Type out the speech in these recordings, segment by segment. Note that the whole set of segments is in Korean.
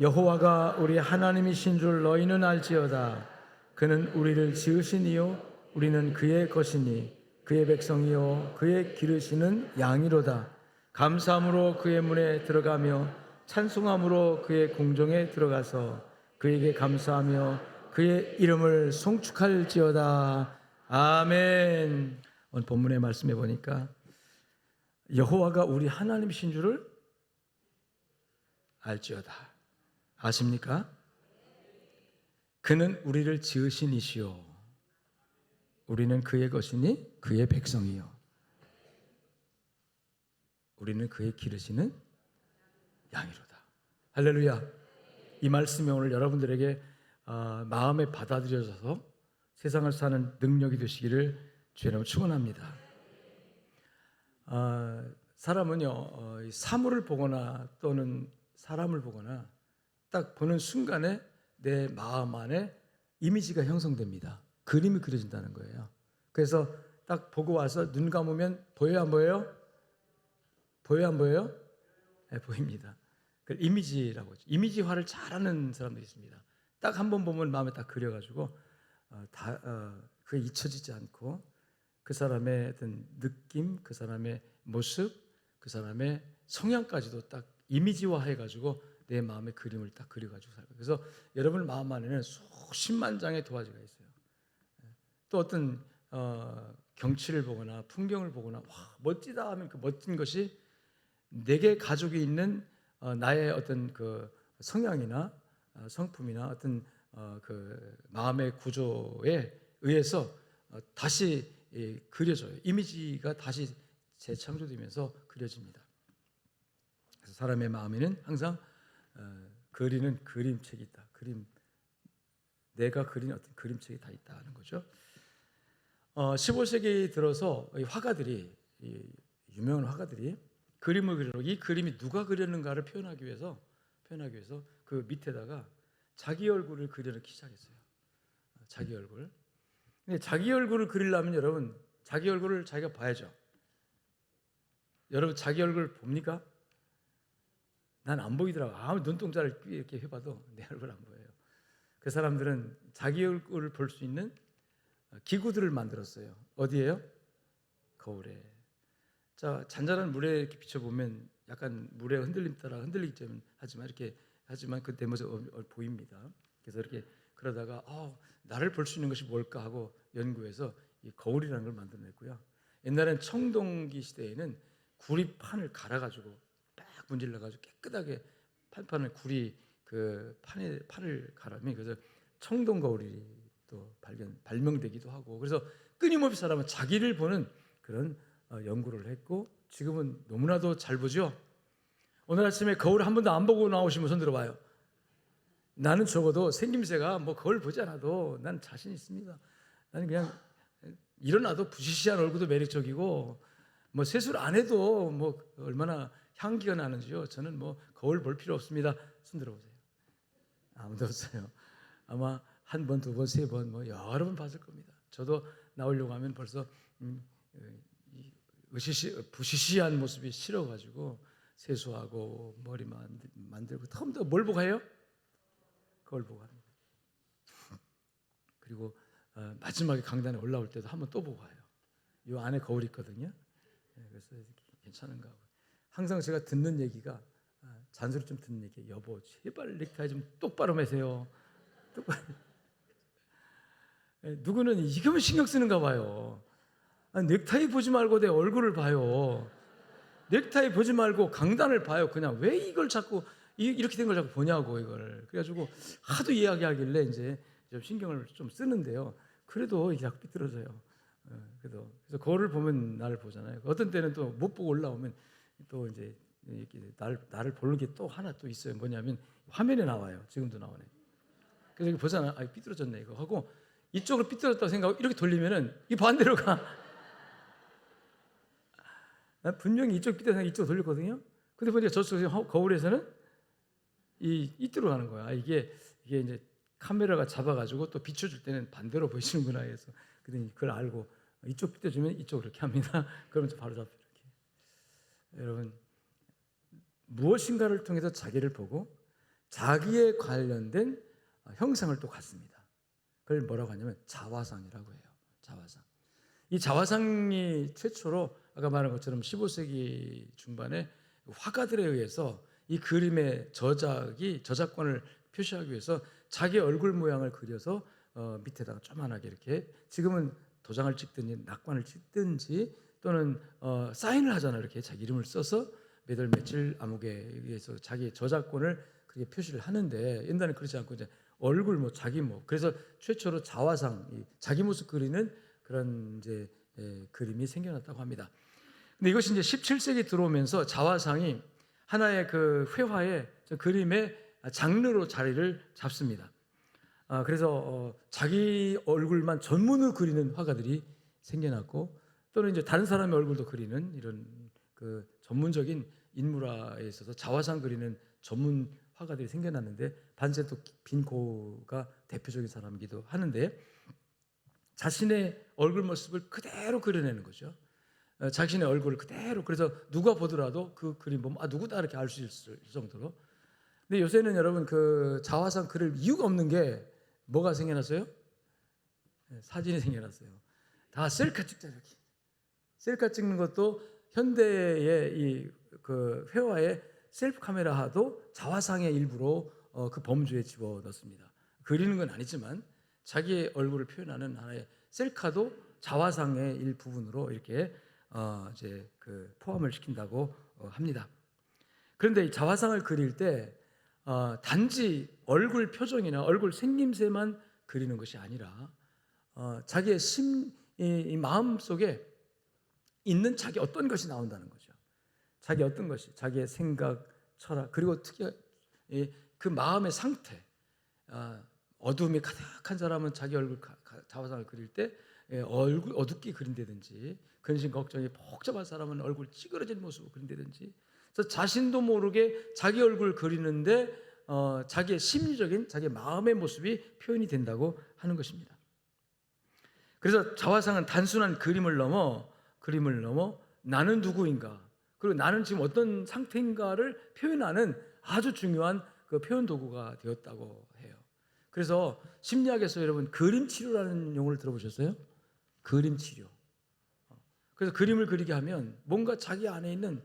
여호와가 우리 하나님이신 줄 너희는 알지어다. 그는 우리를 지으시니요 우리는 그의 것이니 그의 백성이요 그의 기르시는 양이로다. 감사함으로 그의 문에 들어가며 찬송함으로 그의 궁정에 들어가서 그에게 감사하며 그의 이름을 송축할지어다. 아멘. 오늘 본문의 말씀해 보니까 여호와가 우리 하나님이신 줄을 알지어다. 아십니까? 그는 우리를 지으신 이시요 우리는 그의 것이니 그의 백성이요 우리는 그의 기르시는 양이로다. 할렐루야. 이 말씀이 오늘 여러분들에게 마음에 받아들여져서 세상을 사는 능력이 되시기를 주의 이름으로 축원합니다. 사람은요 사물을 보거나 또는 사람을 보거나 딱 보는 순간에 내 마음 안에 이미지가 형성됩니다. 그림이 그려진다는 거예요. 그래서 딱 보고 와서 눈 감으면 보여요, 안 보여요? 보여요, 안 보여요? 네, 보입니다. 그 이미지라고 하죠. 이미지화를 잘하는 사람들이 있습니다. 딱 한 번 보면 마음에 딱 그려가지고 그게 잊혀지지 않고 그 사람의 어떤 느낌, 그 사람의 모습, 그 사람의 성향까지도 딱 이미지화해가지고 내 마음의 그림을 딱 그려가지고 살고. 그래서 여러분 마음 안에는 수십만 장의 도화지가 있어요. 또 어떤 경치를 보거나 풍경을 보거나 와 멋지다 하면 그 멋진 것이 내게 가지고 있는 나의 어떤 그 성향이나 성품이나 어떤 그 마음의 구조에 의해서 다시 그려져요. 이미지가 다시 재창조되면서 그려집니다. 그래서 사람의 마음에는 항상 그리는 그림책이 있다. 내가 그린 어떤 그림책이 다 있다는 거죠. 15세기 들어서 화가들이 유명한 화가들이 그림을 그리고 이 그림이 누가 그렸는가를 표현하기 위해서 그 밑에다가 자기 얼굴을 그려놓기 시작했어요. 자기 얼굴. 근데 자기 얼굴을 그리려면 여러분 자기 얼굴을 자기가 봐야죠. 여러분 자기 얼굴 봅니까? 난 안 보이더라고. 아무리 눈동자를 이렇게 해봐도 내 얼굴 안 보여요. 그 사람들은 자기 얼굴을 볼 수 있는 기구들을 만들었어요. 어디에요? 거울에. 자, 잔잔한 물에 이렇게 비춰보면 약간 물의 흔들림 따라 흔들리기 하지만 그 내 모습 보입니다. 그래서 이렇게 그러다가 나를 볼 수 있는 것이 뭘까 하고 연구해서 이 거울이라는 걸 만들어냈고요. 옛날엔 청동기 시대에는 구리판을 갈아가지고 딱 문질러가지고 깨끗하게 판을 구리 그 판을 갈아면 그래서 청동 거울이 또 발명되기도 하고 그래서 끊임없이 사람은 자기를 보는 그런 연구를 했고 지금은 너무나도 잘 보죠. 오늘 아침에 거울 한 번도 안 보고 나오시면 손 들어봐요. 나는 적어도 생김새가 뭐 거울 보지 않아도 난 자신 있습니다. 나는 그냥 일어나도 부시시한 얼굴도 매력적이고 뭐 세수를 안 해도 뭐 얼마나 향기가 나는지요. 저는 뭐 거울 볼 필요 없습니다. 손 들어보세요. 아무도 없어요. 아마 한 번, 두 번, 세 번, 뭐 여러 번 봤을 겁니다. 저도 나오려고 하면 벌써 부시시한 모습이 싫어가지고 세수하고 머리 만들고 처음부터 뭘 보고 해요? 거울 보고 합니다. 그리고 마지막에 강단에 올라올 때도 한번 또 보고 와요. 이 안에 거울이 있거든요. 그래서 괜찮은가 하고. 항상 제가 듣는 얘기가 잔소리 좀 듣는 얘기. 여보 제발 넥타이 좀 똑바로 매세요. 똑바로. 누구는 이거만 신경 쓰는가 봐요. 넥타이 보지 말고 내 얼굴을 봐요. 넥타이 보지 말고 강단을 봐요. 그냥 왜 이걸 자꾸 이렇게 된 걸 자꾸 보냐고 이걸. 그래가지고 하도 이야기하길래 이제 좀 신경을 좀 쓰는데요. 그래도 이게 자꾸 삐뚤어져요. 그래서 거울을 보면 나를 보잖아요. 어떤 때는 또 못 보고 올라오면 또 이제 나를 보는 게 또 하나 또 있어요. 뭐냐면 화면에 나와요. 지금도 나오네. 그래서 이거 보잖아. 삐뚤어졌네 이거 하고 이쪽으로 삐뚤어졌다고 생각하고 이렇게 돌리면은 이 반대로 가. 분명히 이쪽 삐뚤어서 이쪽 돌렸거든요. 근데 보니까 저쪽 거울에서는 이쪽으로 가는 거야. 이게 이제 카메라가 잡아가지고 또 비춰줄 때는 반대로 보이시는구나 해서 그랬더니 그걸 알고 이쪽 삐뚤어지면 이쪽으로 이렇게 합니다. 그러면 바로 잡혀 이렇게. 여러분 무엇인가를 통해서 자기를 보고 자기에 관련된 형상을 또 갖습니다. 그걸 뭐라고 하냐면 자화상이라고 해요. 자화상. 이 자화상이 최초로 아까 말한 것처럼 15세기 중반에 화가들에 의해서 이 그림의 저작권을 표시하기 위해서 자기 얼굴 모양을 그려서 밑에다가 조그만하게 이렇게, 지금은 도장을 찍든지 낙관을 찍든지 또는 사인을 하잖아요. 이렇게 자기 이름을 써서 몇 월 며칠 아무개 의해서 자기 저작권을 그렇게 표시를 하는데, 옛날에 그렇지 않고 이제 얼굴 자기 그래서 최초로 자화상, 자기 모습 그리는 그런 이제 그림이 생겨났다고 합니다. 근데 이것이 이제 17세기 들어오면서 자화상이 하나의 그 회화의 그림의 장르로 자리를 잡습니다. 그래서 자기 얼굴만 전문으로 그리는 화가들이 생겨났고, 또는 이제 다른 사람의 얼굴도 그리는 이런 그 전문적인 인물화에 있어서 자화상 그리는 전문 화가들이 생겨났는데, 반센토 빈코가 대표적인 사람이기도 하는데, 자신의 얼굴 모습을 그대로 그려내는 거죠. 자신의 얼굴을 그대로, 그래서 누가 보더라도 그 그림 보면 누구다 이렇게 알 수 있을 정도로. 근데 요새는 여러분 그 자화상 그릴 이유가 없는 게 뭐가 생겨났어요? 사진이 생겨났어요. 다 셀카 찍자 이렇게. 셀카 찍는 것도 현대의 이 그 회화의 셀프 카메라도 자화상의 일부로 그 범주에 집어넣습니다. 그리는 건 아니지만 자기의 얼굴을 표현하는 하나의 셀카도 자화상의 일부분으로 이렇게 이제 그 포함을 시킨다고 합니다. 그런데 이 자화상을 그릴 때 단지 얼굴 표정이나 얼굴 생김새만 그리는 것이 아니라 자기의 이 마음 속에 있는 자기 어떤 것이 나온다는 거죠. 자기 어떤 것이, 자기의 생각, 철학, 그리고 특히 그 마음의 상태. 어두움이 가득한 사람은 자기 얼굴 자화상을 그릴 때 얼굴 어둡게 그린다든지, 근심 걱정이 복잡한 사람은 얼굴 찌그러진 모습으로 그린다든지, 그래서 자신도 모르게 자기 얼굴을 그리는데 자기의 심리적인, 자기의 마음의 모습이 표현이 된다고 하는 것입니다. 그래서 자화상은 단순한 그림을 넘어 나는 누구인가, 그리고 나는 지금 어떤 상태인가를 표현하는 아주 중요한 그 표현 도구가 되었다고 해요. 그래서 심리학에서 여러분 그림 치료라는 용어를 들어보셨어요? 그림 치료. 그래서 그림을 그리게 하면 뭔가 자기 안에 있는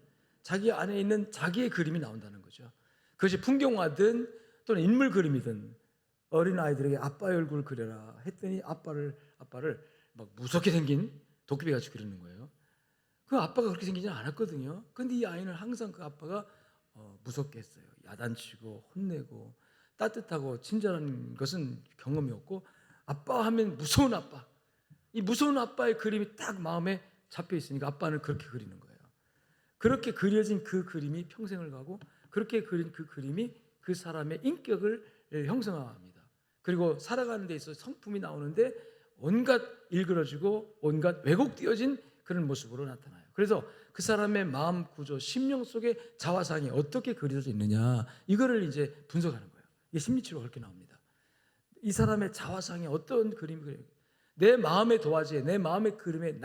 자기의 그림이 나온다는 거죠. 그것이 풍경화든 또는 인물 그림이든, 어린 아이들에게 아빠의 얼굴을 그려라 했더니 아빠를 막 무섭게 생긴 도깨비 같이 그리는 거예요. 그 아빠가 그렇게 생기지 않았거든요. 근데 이 아이는 항상 그 아빠가 무섭게 했어요. 야단치고 혼내고 따뜻하고 친절한 것은 경험이었고, 아빠 하면 무서운 아빠, 이 무서운 아빠의 그림이 딱 마음에 잡혀 있으니까 아빠는 그렇게 그리는 거예요. 그렇게 그려진 그 그림이 평생을 가고, 그렇게 그린 그 그림이 그 사람의 인격을 형성합니다. 그리고 살아가는 데 있어서 성품이 나오는데 온갖 일그러지고 온갖 왜곡되어진 그런 모습으로 나타나요. 그래서 그 사람의 마음 구조, 심령 속에 자화상이 어떻게 그려져 있느냐, 이거를 이제 분석하는 거예요. 이게 심리치료가 그렇게 나옵니다. 이 사람의 자화상에 어떤 그림이 그려요? 내 마음의 도화지에, 내 마음의 그림에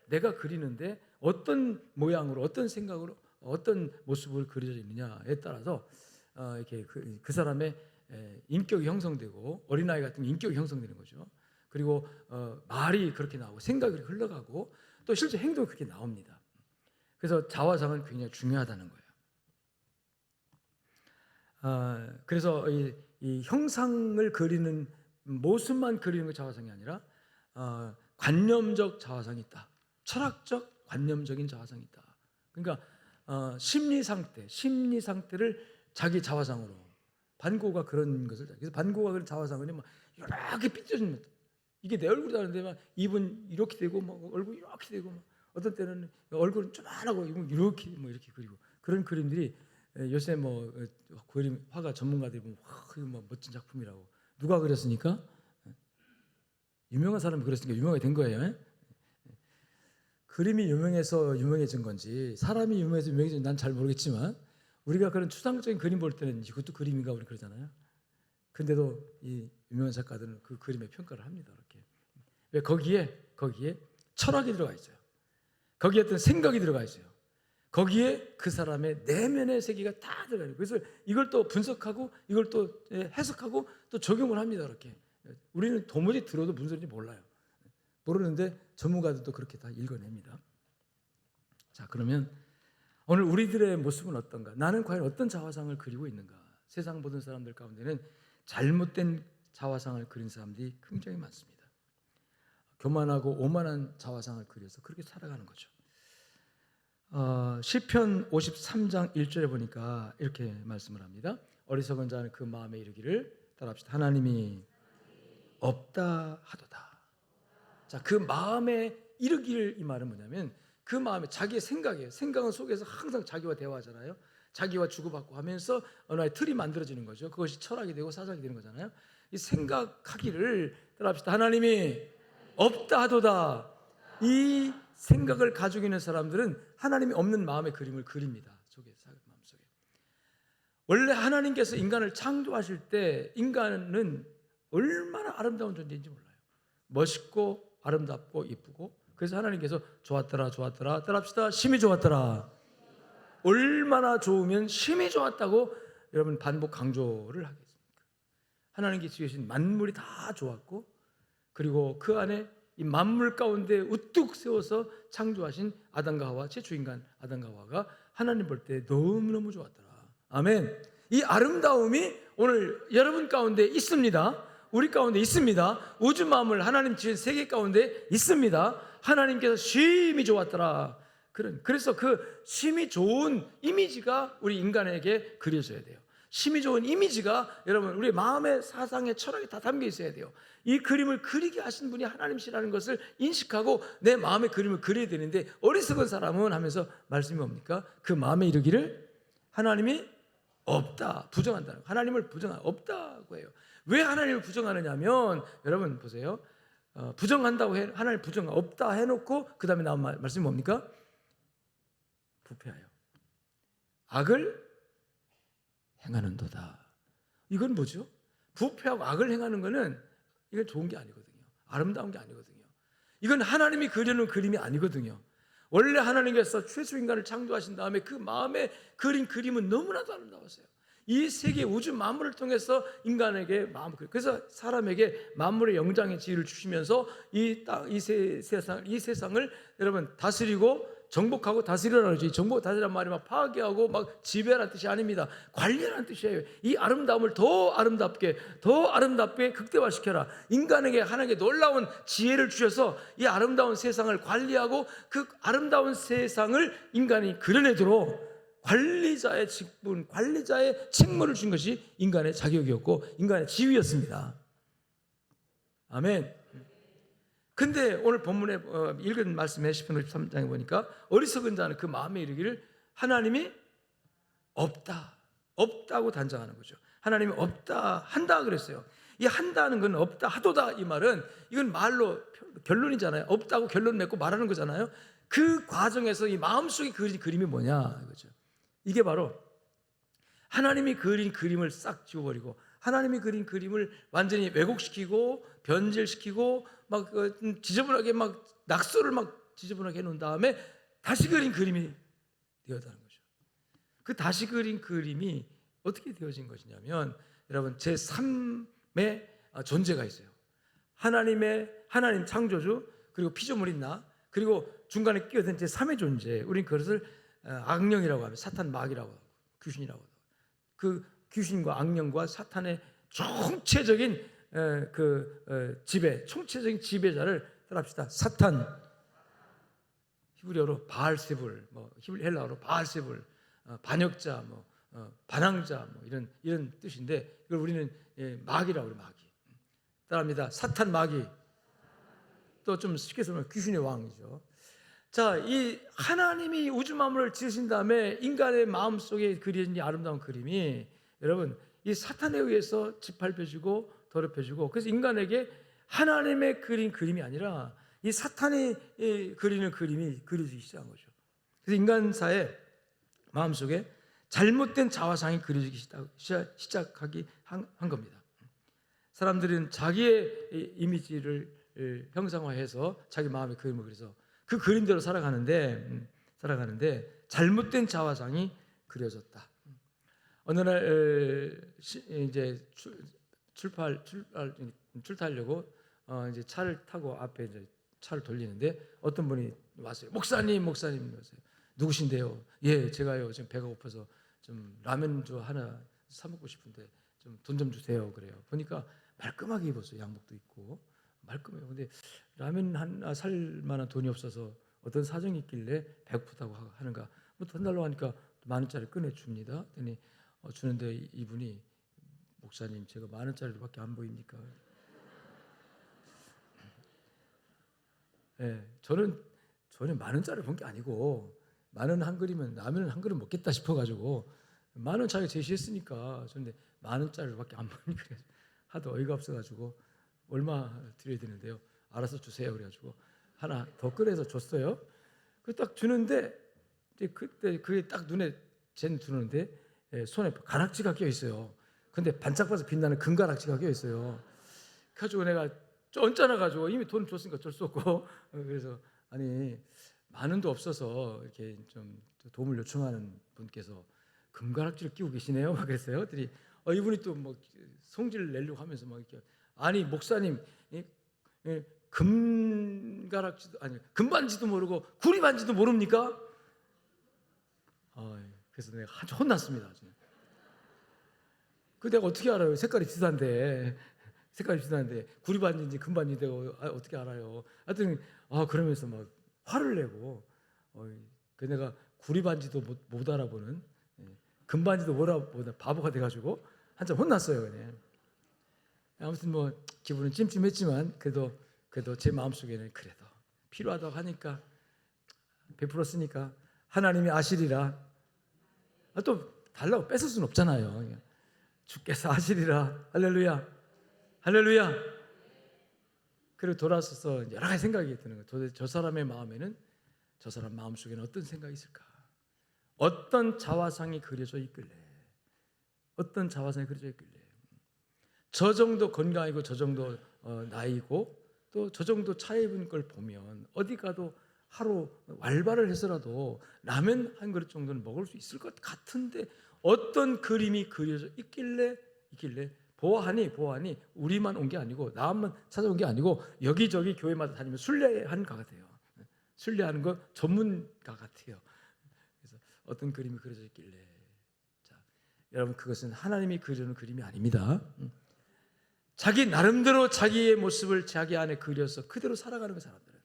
내가 그리는데 어떤 모양으로, 어떤 생각으로, 어떤 모습을 그려져 있느냐에 따라서 이렇게 그 사람의 인격이 형성되고, 어린아이 같은 인격이 형성되는 거죠. 그리고 말이 그렇게 나오고 생각이 흘러가고 또 실제 행동이 그렇게 나옵니다. 그래서 자화상은 굉장히 중요하다는 거예요. 그래서 이 형상을 그리는 모습만 그리는 게 자화상이 아니라 관념적 자화상이 있다. 철학적 관념적인 자화상이 있다. 그러니까 심리 상태를 자기 자화상으로, 반고가 그런 것을, 그래서 반고가 그런 자화상은 막 이렇게 삐뚤어진 것, 이게 내 얼굴이라는데 막 입은 이렇게 되고 막 얼굴 이렇게 되고 막 어떤 때는 얼굴은 쪼만하고 입은 이렇게 그리고 그런 그림들이 요새 그림 화가 전문가들이 보면 멋진 작품이라고. 누가 그렸습니까? 유명한 사람이 그렸으니까 유명하게 된 거예요. 그림이 유명해서 유명해진 건지 사람이 유명해서 유명해진 난 잘 모르겠지만, 우리가 그런 추상적인 그림 볼 때는 이것도 그림인가 우리 그러잖아요. 근데도 이 유명한 작가들은 그 그림에 평가를 합니다. 이렇게. 왜? 거기에 철학이 들어가 있어요. 거기에 어떤 생각이 들어가 있어요. 거기에 그 사람의 내면의 세계가 다 들어가요. 그래서 이걸 또 분석하고 이걸 또 해석하고 또 적용을 합니다. 이렇게 우리는 도무지 들어도 무슨 소리인지 몰라요. 모르는데 전문가들도 그렇게 다 읽어냅니다. 자, 그러면 오늘 우리들의 모습은 어떤가? 나는 과연 어떤 자화상을 그리고 있는가? 세상 모든 사람들 가운데는 잘못된 자화상을 그린 사람들이 굉장히 많습니다. 교만하고 오만한 자화상을 그려서 그렇게 살아가는 거죠. 시편 53장 1절에 보니까 이렇게 말씀을 합니다. 어리석은 자는 그 마음에 이르기를, 따라합시다. 하나님이 없다 하도다. 자, 그 마음에 이르기를, 이 말은 뭐냐면 그 마음에 자기의 생각이에요. 생각은 속에서 항상 자기와 대화하잖아요. 자기와 주고받고 하면서 어느 하나의 틀이 만들어지는 거죠. 그것이 철학이 되고 사상이 되는 거잖아요. 이 생각하기를, 따라합시다. 하나님이 없다 하도다. 이 생각을 가지고 있는 사람들은 하나님이 없는 마음의 그림을 그립니다. 마음속에. 원래 하나님께서 인간을 창조하실 때 인간은 얼마나 아름다운 존재인지 몰라요. 멋있고 아름답고 이쁘고, 그래서 하나님께서 좋았더라 좋았더라, 따라합시다. 심히 좋았더라. 얼마나 좋으면 심히 좋았다고 여러분 반복 강조를 하겠습니까? 하나님께서 지으신 만물이 다 좋았고, 그리고 그 안에 이 만물 가운데 우뚝 세워서 창조하신 아담과 하와, 최초인간 아담과 하와가 하나님 볼 때 너무너무 좋았더라. 아멘. 이 아름다움이 오늘 여러분 가운데 있습니다. 우리 가운데 있습니다. 우주 만물 하나님 지은 세계 가운데 있습니다. 하나님께서 심히 좋았더라. 그래서 그 심히 좋은 이미지가 우리 인간에게 그려져야 돼요. 심히 좋은 이미지가 여러분 우리 마음의 사상의 철학에 다 담겨 있어야 돼요. 이 그림을 그리게 하신 분이 하나님이시라는 것을 인식하고 내 마음의 그림을 그려야 되는데, 어리석은 사람은 하면서 말씀이 뭡니까? 그 마음에 이르기를 하나님이 없다, 부정한다는, 하나님을 없다고 해요. 왜 하나님을 부정하느냐면, 여러분 보세요. 부정한다고 해, 하나님 없다 해놓고 그 다음에 나온 말씀이 뭡니까? 부패하여 악을 행하는도다. 이건 뭐죠? 부패하고 악을 행하는 거는 이건 좋은 게 아니거든요. 아름다운 게 아니거든요. 이건 하나님이 그리는 그림이 아니거든요. 원래 하나님께서 최초 인간을 창조하신 다음에 그 마음에 그린 그림은 너무나도 아름다웠어요. 이 세계 우주 만물을 통해서 인간에게 그래서 사람에게 만물의 영장의 지위를 주시면서 이 세상을 여러분 다스리고 정복하고 다스리라는 거지. 정복 다스리란 말이 막 파괴하고 막 지배라는 뜻이 아닙니다. 관리라는 뜻이에요. 이 아름다움을 더 아름답게 극대화시켜라. 인간에게 하나님께 놀라운 지혜를 주셔서 이 아름다운 세상을 관리하고 그 아름다운 세상을 인간이 그려내도록 관리자의 직분, 관리자의 책무를 준 것이 인간의 자격이었고 인간의 지위였습니다. 아멘. 근데 오늘 본문에 읽은 말씀에 시편 53장에 보니까 어리석은 자는 그 마음에 이르기를 하나님이 없다고 단정하는 거죠. 하나님이 없다 한다 그랬어요. 이 한다는 건 없다 하도다, 이 말은 이건 말로 결론이잖아요. 없다고 결론 맺고 말하는 거잖아요. 그 과정에서 이 마음속에 그린 그림이 뭐냐 이거죠. 이게 바로 하나님이 그린 그림을 싹 지워버리고 하나님이 그린 그림을 완전히 왜곡시키고 변질시키고 막 지저분하게 막 낙서를 막 지저분하게 해놓은 다음에 다시 그린 그림이 되었다는 거죠. 그 다시 그린 그림이 어떻게 되어진 것이냐면, 여러분 제3의 존재가 있어요. 하나님 창조주, 그리고 피조물인 나, 그리고 중간에 끼어든 제3의 존재. 우린 그것을 악령이라고 하면 사탄 마귀라고 하고 귀신이라고 하고, 그 귀신과 악령과 사탄의 총체적인 총체적인 지배자를 따라합시다. 사탄, 히브리어로 바알세불, 헬라어로 바알세불, 반역자, 반항자, 이런 뜻인데 이걸 우리는 마귀라고 그래요. 마귀. 따라합니다. 사탄 마귀. 또 좀 쉽게 설명하면 귀신의 왕이죠. 자, 이 하나님이 우주 만물을 지으신 다음에 인간의 마음속에 그려진 이 아름다운 그림이 여러분 이 사탄에 의해서 짓밟혀지고 더럽혀지고, 그래서 인간에게 하나님의 그린 그림이 아니라 이 사탄이 그리는 그림이 그려지기 시작한 거죠. 그래서 인간사의 마음속에 잘못된 자화상이 그려지기 시작하기 한 겁니다. 사람들은 자기의 이미지를 형상화해서 자기 마음의 그림을 그려서 그 그림대로 살아가는데 잘못된 자화상이 그려졌다. 어느 날 이제 출타하려고 이제 차를 타고 앞에 이제 차를 돌리는데 어떤 분이 왔어요. 목사님 왔어요. 누구신데요? 예, 제가요 지금 배가 고파서 좀 라면주 하나 사 먹고 싶은데 좀 돈 좀 주세요. 그래요. 보니까 말끔하게 입었어요. 양복도 입고 말끔해요. 근데 라면 하나 살 만한 돈이 없어서 어떤 사정이 있길래 배고프다고 하는가. 뭐 돈 달라고 하니까 10,000원짜리 꺼내 줍니다. 그랬더니 주는데 이분이 목사님 제가 10,000원짜리밖에 안 보입니까? 예, 저는 10,000원짜리 본 게 아니고 10,000원 한 그릇이면 라면은 한 그릇 먹겠다 싶어가지고 10,000원 자기가 제시했으니까 저는데 10,000원짜리밖에 안 보니까 하도 어이가 없어가지고 얼마 드려야 되는데요. 알아서 주세요. 그래가지고 하나 더 꺼내서 줬어요. 그 딱 주는데 그때 그게 딱 눈에 두는데 손에 가락지가 껴 있어요. 근데 반짝반짝 빛나는 금가락지가 껴 있어요. 그래가지고 내가 쫀짜나가지고 이미 돈 줬으니까 어쩔 수 없고 그래서 아니 10,000원도 없어서 이렇게 좀 도움을 요청하는 분께서 금가락지를 끼고 계시네요. 막 그랬어요. 그랬더니 이분이 또 뭐 성질 내려고 하면서 막 이렇게 아니 목사님 금가락지도 아니 금반지도 모르고 구리반지도 모릅니까? 그래서 내가 한참 혼났습니다. 그 내가 어떻게 알아요? 색깔이 비슷한데 구리반지인지 금반지인지 어떻게 알아요? 하여튼 그러면서 막 화를 내고 그 내가 구리반지도 못 알아보는 금반지도 못 알아보는 바보가 돼가지고 한참 혼났어요. 그냥. 아무튼 뭐 기분은 찜찜했지만 그래도 제 마음속에는 그래도 필요하다고 하니까 베풀었으니까 하나님이 아시리라. 또 달라고 뺏을 수는 없잖아요. 주께서 아시리라. 할렐루야. 할렐루야. 그리고 돌아서서 여러 가지 생각이 드는 거예요. 도대체 저 사람의 마음에는 저 사람 마음속에는 어떤 생각이 있을까? 어떤 자화상이 그려져 있길래 저 정도 건강이고 저 정도 나이고 또 저 정도 차에 입은 걸 보면 어디 가도 하루 알바를 해서라도 라면 한 그릇 정도는 먹을 수 있을 것 같은데 어떤 그림이 그려져 있길래 보아하니 우리만 온 게 아니고 나만 찾아온 게 아니고 여기저기 교회마다 다니면 순례하는 것 같아요. 순례하는 거 전문가 같아요. 그래서 어떤 그림이 그려져 있길래 자, 여러분 그것은 하나님이 그리는 그림이 아닙니다. 자기 나름대로 자기의 모습을 자기 안에 그려서 그대로 살아가는 거 사람들은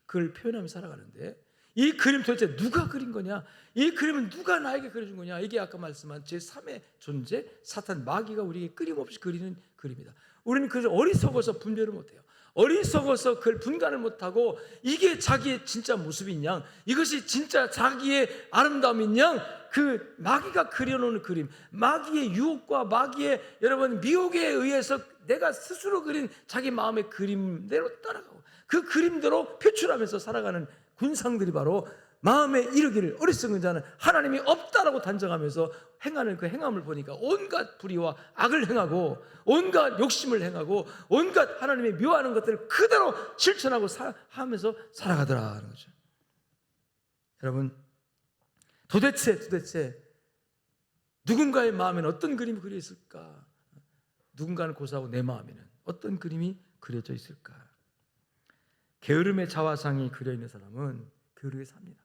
그걸 표현하며 살아가는데 이 그림 도대체 누가 그린 거냐? 이 그림은 누가 나에게 그려준 거냐? 이게 아까 말씀한 제3의 존재 사탄 마귀가 우리에게 끊임없이 그리는 그림이다. 우리는 그래서 어리석어서 분별을 못해요. 어리석어서 그걸 분간을 못하고 이게 자기의 진짜 모습인 양 이것이 진짜 자기의 아름다움인 양 그 마귀가 그려놓은 그림 마귀의 유혹과 마귀의 여러분 미혹에 의해서 내가 스스로 그린 자기 마음의 그림대로 따라가고 그 그림대로 표출하면서 살아가는 군상들이 바로 마음에 이르기를 어리석은 자는 하나님이 없다라고 단정하면서 행하는 그 행함을 보니까 온갖 불의와 악을 행하고 온갖 욕심을 행하고 온갖 하나님의 묘하는 것들을 그대로 실천하고 하면서 살아가더라는 거죠. 여러분 도대체 누군가의 마음에는 어떤 그림이 그려 있을까? 누군가는 고사하고 내 마음에는 어떤 그림이 그려져 있을까? 게으름의 자화상이 그려 있는 사람은 게으르게 삽니다.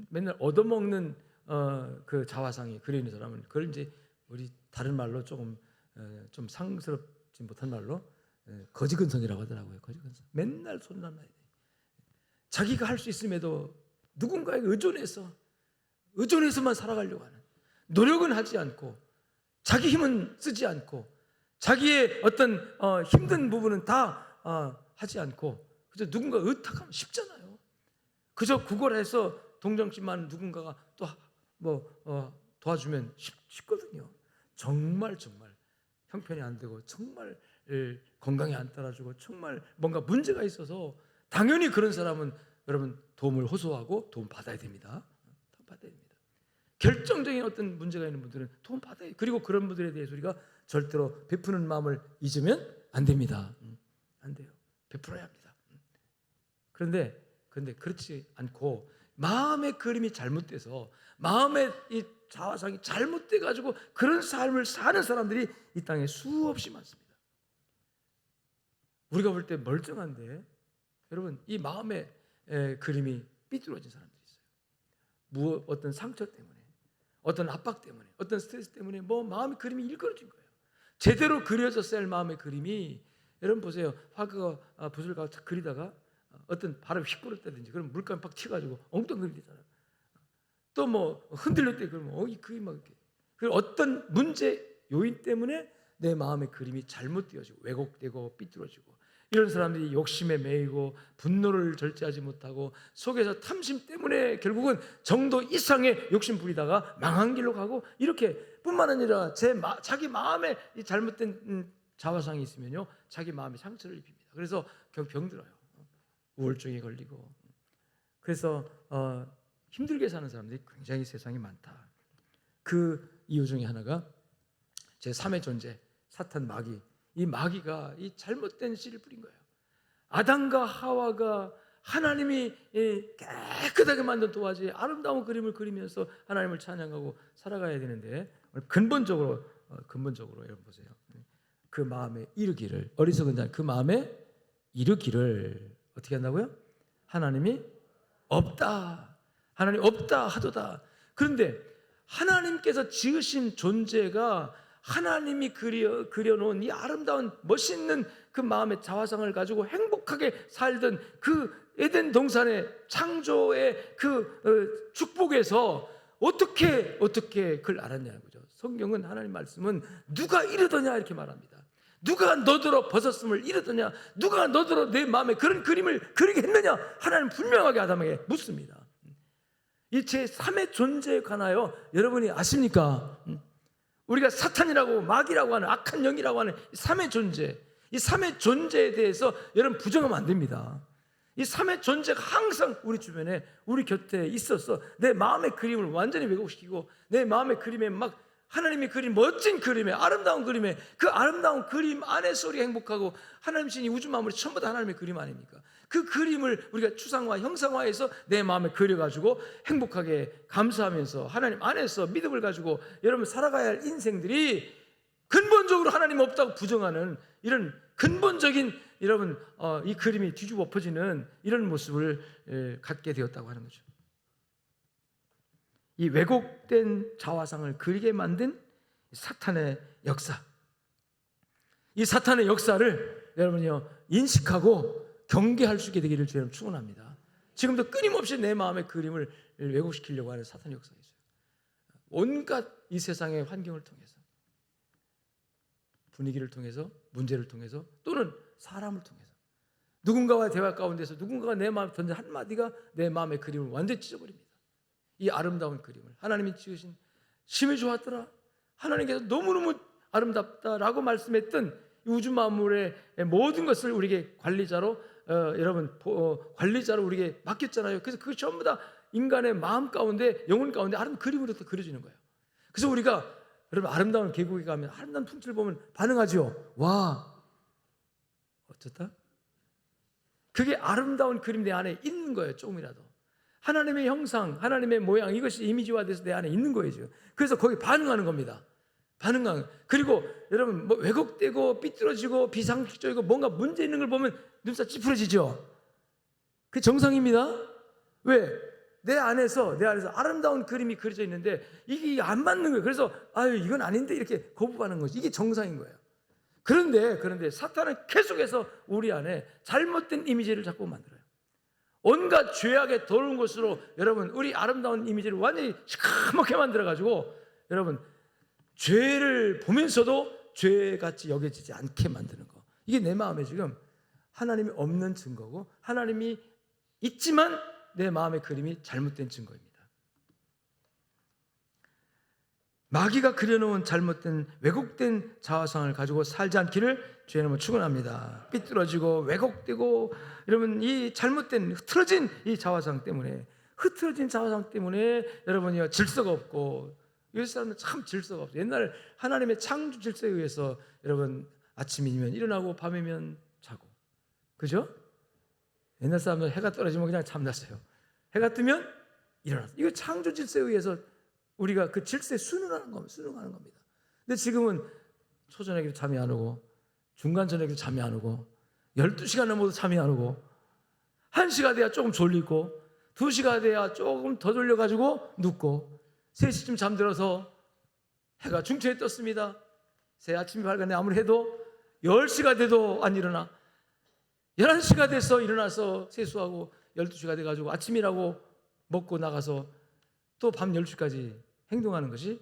맨날 얻어먹는 그 자화상이 그려 있는 사람은 그걸 이제 우리 다른 말로 좀 상스럽지 못한 말로 거지근성이라고 하더라고요. 거지근성. 맨날 손만 놔야 돼. 자기가 할 수 있음에도 누군가에게 의존해서만 살아가려고 하는 노력은 하지 않고 자기 힘은 쓰지 않고 자기의 어떤 힘든 부분은 다 하지 않고 그저 누군가 의탁하면 쉽잖아요. 그저 구걸해서 동정심만 누군가가 또 도와주면 쉽거든요. 정말 형편이 안 되고 정말 건강이 안 따라주고 정말 뭔가 문제가 있어서 당연히 그런 사람은 여러분 도움을 호소하고 도움 받아야 됩니다. 도움 받아야 됩니다. 결정적인 어떤 문제가 있는 분들은 도움 받아야 돼요. 그리고 그런 분들에 대해서 우리가 절대로 베푸는 마음을 잊으면 안 됩니다. 안 돼요. 베풀어야 합니다. 그런데 그렇지 않고 마음의 그림이 잘못돼서 마음의 이 자화상이 잘못돼 가지고 그런 삶을 사는 사람들이 이 땅에 수없이 많습니다. 우리가 볼 때 멀쩡한데 여러분 이 마음의 그림이 삐뚤어진 사람들이 있어요. 어떤 상처 때문에, 어떤 압박 때문에, 어떤 스트레스 때문에 마음의 그림이 일그러진 거예요. 제대로 그려졌어야 할 마음의 그림이, 여러분 보세요. 화가 붓을 가지고 그리다가 어떤 바람이 휙 불었다든지 그럼 물감이 팍 튀어가지고 엉뚱그리 되잖아요. 또 흔들릴 때 그러면 이 그림이 막 이렇게. 그리고 어떤 문제 요인 때문에 내 마음의 그림이 잘못되어지고 왜곡되고 삐뚤어지고, 이런 사람들이 욕심에 매이고 분노를 절제하지 못하고 속에서 탐심 때문에 결국은 정도 이상의 욕심 부리다가 망한 길로 가고, 이렇게 뿐만 아니라 자기 마음에 이 잘못된 자화상이 있으면요 자기 마음에 상처를 입힙니다. 그래서 병들어요. 우울증에 걸리고. 그래서 힘들게 사는 사람들이 굉장히 세상에 많다. 그 이유 중에 하나가 제3의 존재 사탄 마귀. 이 마귀가 이 잘못된 씨를 뿌린 거예요. 아담과 하와가 하나님이 깨끗하게 만든 도화지에 아름다운 그림을 그리면서 하나님을 찬양하고 살아가야 되는데, 근본적으로 여러분 보세요. 그 마음에 이르기를, 어리석은 자 그 마음에 이르기를 어떻게 한다고요? 하나님이 없다. 하나님 없다 하도다. 그런데 하나님께서 지으신 존재가 하나님이 그려놓은 이 아름다운 멋있는 그 마음의 자화상을 가지고 행복하게 살던 그 에덴 동산의 창조의 그 축복에서 어떻게 그걸 알았냐는 거죠. 성경은, 하나님 말씀은 누가 이르더냐 이렇게 말합니다. 누가 너더러 벗었음을 이르더냐, 누가 너더러 내 마음에 그런 그림을 그리게 했느냐, 하나님 분명하게 아담에게 묻습니다. 이 제3의 존재에 관하여 여러분이 아십니까? 우리가 사탄이라고 마귀라고 하는 악한 영이라고 하는 이 3의 존재, 이 3의 존재에 대해서 여러분 부정하면 안 됩니다. 이 3의 존재가 항상 우리 주변에, 우리 곁에 있어서 내 마음의 그림을 완전히 왜곡시키고 내 마음의 그림에 막 하나님이 그린 멋진 그림에, 아름다운 그림에, 그 아름다운 그림 안에서 우리가 행복하고, 하나님 신이 우주 만물이 전부 다 하나님의 그림 아닙니까? 그 그림을 우리가 추상화, 형상화해서 내 마음에 그려가지고 행복하게 감사하면서 하나님 안에서 믿음을 가지고 여러분 살아가야 할 인생들이 근본적으로 하나님 없다고 부정하는 이런 근본적인 여러분 이 그림이 뒤집어 엎어지는 이런 모습을 갖게 되었다고 하는 거죠. 이 왜곡된 자화상을 그리게 만든 사탄의 역사, 이 사탄의 역사를 여러분이요 인식하고 경계할 수 있게 되기를 주님 축원합니다. 지금도 끊임없이 내 마음의 그림을 왜곡시키려고 하는 사탄의 역사가 있어요. 온갖 이 세상의 환경을 통해서, 분위기를 통해서, 문제를 통해서, 또는 사람을 통해서, 누군가와의 대화 가운데서 누군가가 내 마음에 던진 한마디가 내 마음의 그림을 완전히 찢어버립니다. 이 아름다운 그림을, 하나님이 지으신 심히 좋았더라, 하나님께서 너무너무 아름답다라고 말씀했던 우주 만물의 모든 것을 우리에게 관리자로 관리자로 우리에게 맡겼잖아요. 그래서 그것 전부 다 인간의 마음 가운데, 영혼 가운데 아름다운 그림으로 그려지는 거예요. 그래서 우리가 여러분 아름다운 계곡에 가면 아름다운 풍치를 보면 반응하죠. 와, 어쩌다? 그게 아름다운 그림 내 안에 있는 거예요. 조금이라도 하나님의 형상, 하나님의 모양, 이것이 이미지화돼서 내 안에 있는 거예요 지금. 그래서 거기 반응하는 겁니다. 그리고 여러분 왜곡되고 삐뚤어지고 비상식적이고 뭔가 문제 있는 걸 보면 눈살 찌푸려지죠. 그게 정상입니다. 왜? 내 안에서 아름다운 그림이 그려져 있는데 이게 안 맞는 거예요. 그래서 이건 아닌데 이렇게 거부하는 거지. 이게 정상인 거예요. 그런데 사탄은 계속해서 우리 안에 잘못된 이미지를 자꾸 만들어요. 온갖 죄악의 더러운 것으로 여러분 우리 아름다운 이미지를 완전히 시커멓게 만들어가지고 여러분 죄를 보면서도 죄같이 여겨지지 않게 만드는 거. 이게 내 마음에 지금 하나님이 없는 증거고, 하나님이 있지만 내 마음의 그림이 잘못된 증거입니다. 마귀가 그려놓은 잘못된 왜곡된 자화상을 가지고 살지 않기를 주의 이름으로 축원합니다. 삐뚤어지고 왜곡되고 여러분 이 잘못된 흐트러진 이 자화상 때문에, 여러분이요 질서가 없고, 이 사람은 참 질서가 없어요. 옛날 하나님의 창조 질서에 의해서 여러분 아침이면 일어나고 밤이면 자고, 그죠? 옛날 사람은 해가 떨어지면 그냥 잠났어요. 해가 뜨면 일어났어요. 이거 창조 질서에 의해서 우리가 그 질서에 순응하는 겁니다. 근데 지금은 초저녁에도 잠이 안 오고 중간 저녁에도 잠이 안 오고 12시간 넘어도 잠이 안 오고 1시가 돼야 조금 졸리고 2시가 돼야 조금 더 졸려가지고 눕고 3시쯤 잠들어서 해가 중천에 떴습니다. 새 아침이 밝았네. 아무리 해도 10시가 돼도 안 일어나. 11시가 돼서 일어나서 세수하고 12시가 돼가지고 아침이라고 먹고 나가서 또 밤 10시까지 행동하는 것이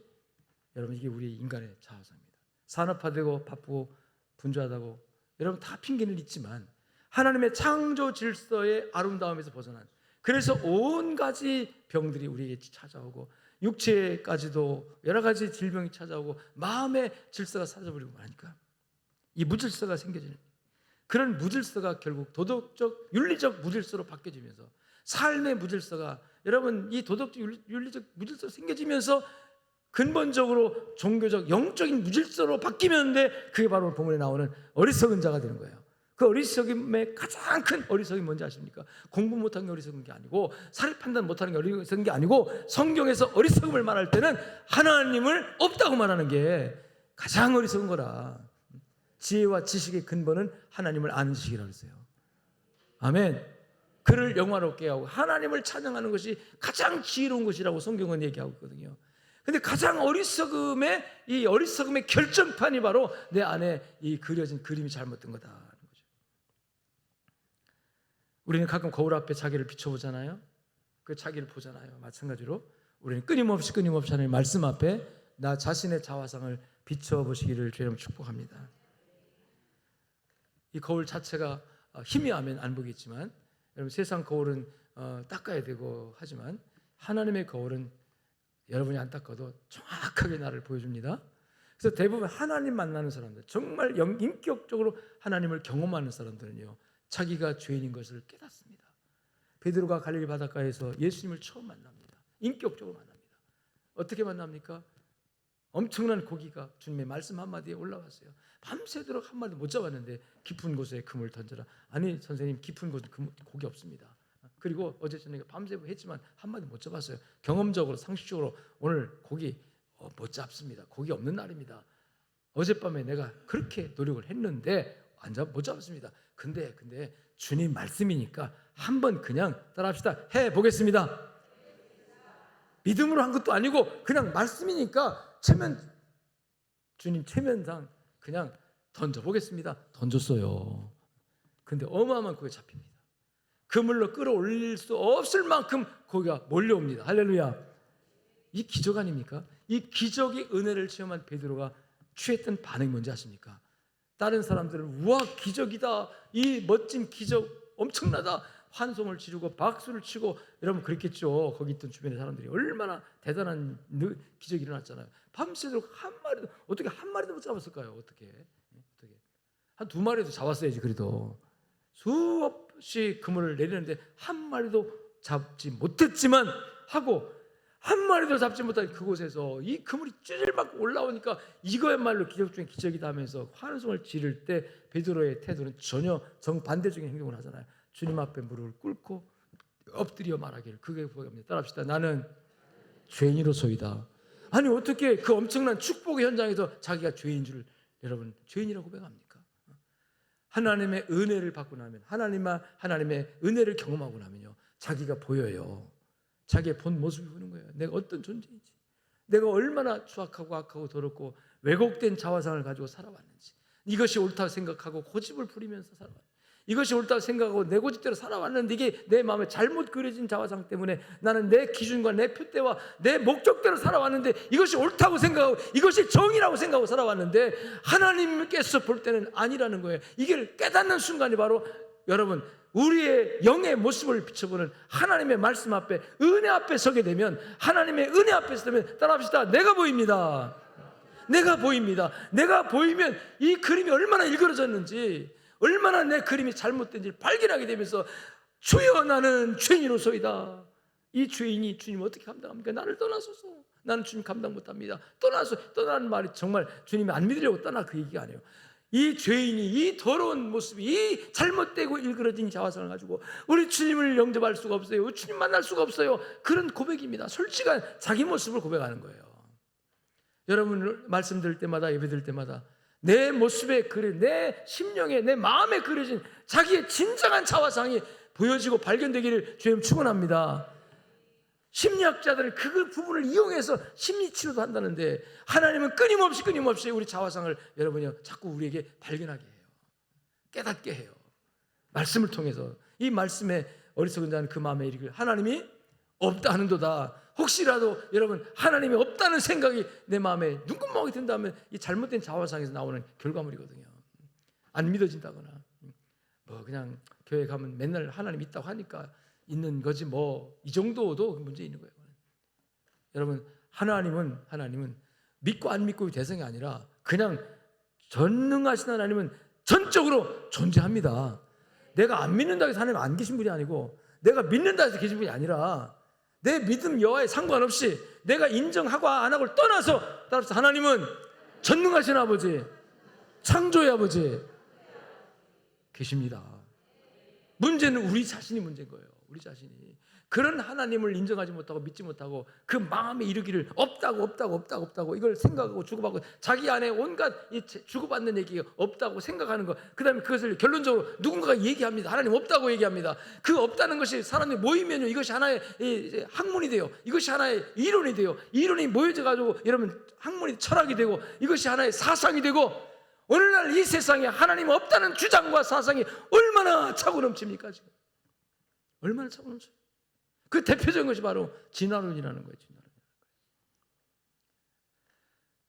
여러분 이게 우리 인간의 자아상입니다. 산업화되고 바쁘고 분주하다고 여러분 다 핑계는 있지만 하나님의 창조 질서의 아름다움에서 벗어난, 그래서 온 가지 병들이 우리에게 찾아오고 육체까지도 여러 가지 질병이 찾아오고 마음의 질서가 사라져버리고 하니까 이 무질서가 생겨지는, 그런 무질서가 결국 도덕적 윤리적 무질서로 바뀌어지면서 삶의 무질서가, 여러분 이 도덕적 윤리적 무질서가 생겨지면서 근본적으로 종교적 영적인 무질서로 바뀌면데 그게 바로 본문에 나오는 어리석은 자가 되는 거예요. 그 어리석음의 가장 큰 어리석음이 뭔지 아십니까? 공부 못하는 게 어리석은 게 아니고 사리 판단 못하는 게 어리석은 게 아니고 성경에서 어리석음을 말할 때는 하나님을 없다고 말하는 게 가장 어리석은 거라. 지혜와 지식의 근본은 하나님을 아는 지식이라고 했어요. 아멘. 그를 영화롭게 하고 하나님을 찬양하는 것이 가장 지혜로운 것이라고 성경은 얘기하고 있거든요. 근데 가장 어리석음의 이 어리석음의 결정판이 바로 내 안에 이 그려진 그림이 잘못된 거다. 우리는 가끔 거울 앞에 자기를 비춰보잖아요. 그 자기를 보잖아요. 마찬가지로 우리는 끊임없이 하나님의 말씀 앞에 나 자신의 자화상을 비춰보시기를 주님 축복합니다. 이 거울 자체가 희미하면 안 보겠지만 여러분 세상 거울은 닦아야 되고 하지만 하나님의 거울은 여러분이 안 닦아도 정확하게 나를 보여줍니다. 그래서 대부분 하나님 만나는 사람들, 정말 인격적으로 하나님을 경험하는 사람들은요, 자기가 죄인인 것을 깨닫습니다. 베드로가 갈릴리 바닷가에서 예수님을 처음 만납니다. 인격적으로 만납니다. 어떻게 만납니까? 엄청난 고기가 주님의 말씀 한마디에 올라왔어요. 밤새도록 한 마리도 못 잡았는데 깊은 곳에 금을 던져라. 아니 선생님, 깊은 곳에 고기 없습니다. 그리고 어제 저녁에 밤새고 했지만 한 마리 못 잡았어요. 경험적으로 상식적으로 오늘 고기 못 잡습니다. 고기 없는 날입니다. 어젯밤에 내가 그렇게 노력을 했는데 못 잡았습니다. 근데 주님 말씀이니까 한번 그냥 따라합시다. 해보겠습니다. 믿음으로 한 것도 아니고 그냥 말씀이니까 주님 체면상 그냥 던져보겠습니다. 던졌어요. 근데 어마어마한 고기가 잡힙니다. 그물로 끌어올릴 수 없을 만큼 고기가 몰려옵니다. 할렐루야. 이 기적 아닙니까? 이 기적이 은혜를 체험한 베드로가 취했던 반응이 뭔지 아십니까? 다른 사람들은 우와 기적이다, 이 멋진 기적 엄청나다, 환송을 지르고 박수를 치고 여러분 그랬겠죠. 거기 있던 주변의 사람들이 얼마나 대단한 기적이 일어났잖아요. 밤새도록 어떻게 한 마리도 못 잡았을까요? 어떻게 한 2마리도 잡았어야지. 그래도 수없이 그물을 내리는데 한 마리도 잡지 못했지만 하고 한 마리도 잡지 못한 그곳에서 이 그물이 찌질막 올라오니까 이거야말로 기적 중에 기적이다 하면서 환송을 지를 때 베드로의 태도는 전혀 정반대적인 행동을 하잖아요. 주님 앞에 무릎을 꿇고 엎드려 말하기를, 그게 뭐입니까? 따라합시다. 나는 죄인으로소이다. 아니 어떻게 그 엄청난 축복의 현장에서 자기가 죄인 줄, 여러분 죄인이라고 고백합니까? 하나님의 은혜를 받고 나면, 하나님의 은혜를 경험하고 나면요, 자기가 보여요. 자기의 본 모습이 보는 거예요. 내가 어떤 존재인지, 내가 얼마나 추악하고 악하고 더럽고 왜곡된 자화상을 가지고 살아왔는지, 이것이 옳다고 생각하고 고집을 부리면서 살아왔는지, 이것이 옳다고 생각하고 내 고집대로 살아왔는데 이게 내 마음에 잘못 그려진 자화상 때문에 나는 내 기준과 내 표대와 내 목적대로 살아왔는데 이것이 옳다고 생각하고 이것이 정의라고 생각하고 살아왔는데 하나님께서 볼 때는 아니라는 거예요. 이걸 깨닫는 순간이 바로 여러분 우리의 영의 모습을 비춰보는 하나님의 말씀 앞에, 은혜 앞에 서게 되면, 하나님의 은혜 앞에 서면 따라합시다. 내가 보입니다. 내가 보입니다. 내가 보이면 이 그림이 얼마나 일그러졌는지, 얼마나 내 그림이 잘못된지 발견하게 되면서 주여 나는 죄인으로소이다. 이 죄인이 주님 어떻게 감당합니까? 나를 떠나소서. 나는 주님 감당 못합니다. 떠나라는 말이 정말 주님이 안 믿으려고 떠나 그 얘기가 아니에요. 이 죄인이 이 더러운 모습이 이 잘못되고 일그러진 자화상을 가지고 우리 주님을 영접할 수가 없어요. 우리 주님 만날 수가 없어요. 그런 고백입니다. 솔직한 자기 모습을 고백하는 거예요. 여러분 말씀 들을 때마다 예배 드릴 때마다 내 모습에 내 심령에 내 마음에 그려진 자기의 진정한 자화상이 보여지고 발견되기를 주님 축원합니다. 심리학자들은 그 부분을 이용해서 심리치료도 한다는데 하나님은 끊임없이 우리 자화상을 여러분이 자꾸 우리에게 발견하게 해요. 깨닫게 해요. 말씀을 통해서 이 말씀에 어리석은 자는 그 마음에 이르기를 하나님이 없다 하는도다. 혹시라도 여러분 하나님이 없다는 생각이 내 마음에 눈금멍이 든다면 이 잘못된 자화상에서 나오는 결과물이거든요. 안 믿어진다거나 뭐 그냥 교회 가면 맨날 하나님 있다고 하니까 있는 거지 뭐 이 정도도 문제 있는 거예요. 여러분 하나님은 믿고 안 믿고의 대상이 아니라 그냥 전능하신 하나님은 전적으로 존재합니다. 내가 안 믿는다고 해서 하나님 안 계신 분이 아니고 내가 믿는다고 해서 계신 분이 아니라 내 믿음 여하에 상관없이 내가 인정하고 안 하고를 떠나서 따라서 하나님은 전능하신 아버지, 창조의 아버지 계십니다. 문제는 우리 자신이 문제인 거예요. 우리 자신이 그런 하나님을 인정하지 못하고 믿지 못하고 그 마음에 이르기를 없다고 이걸 생각하고 주고받고 자기 안에 온갖 주고받는 얘기가 없다고 생각하는 거, 그 다음에 그것을 결론적으로 누군가가 얘기합니다. 하나님 없다고 얘기합니다. 그 없다는 것이 사람들이 모이면요 이것이 하나의 학문이 돼요. 이것이 하나의 이론이 돼요. 이론이 모여져 가지고 여러분 학문이 철학이 되고 이것이 하나의 사상이 되고 오늘날 이 세상에 하나님 없다는 주장과 사상이 얼마나 차고 넘칩니까 지금? 얼마나 차고 넘쳐요. 그 대표적인 것이 바로 진화론이라는 거예요.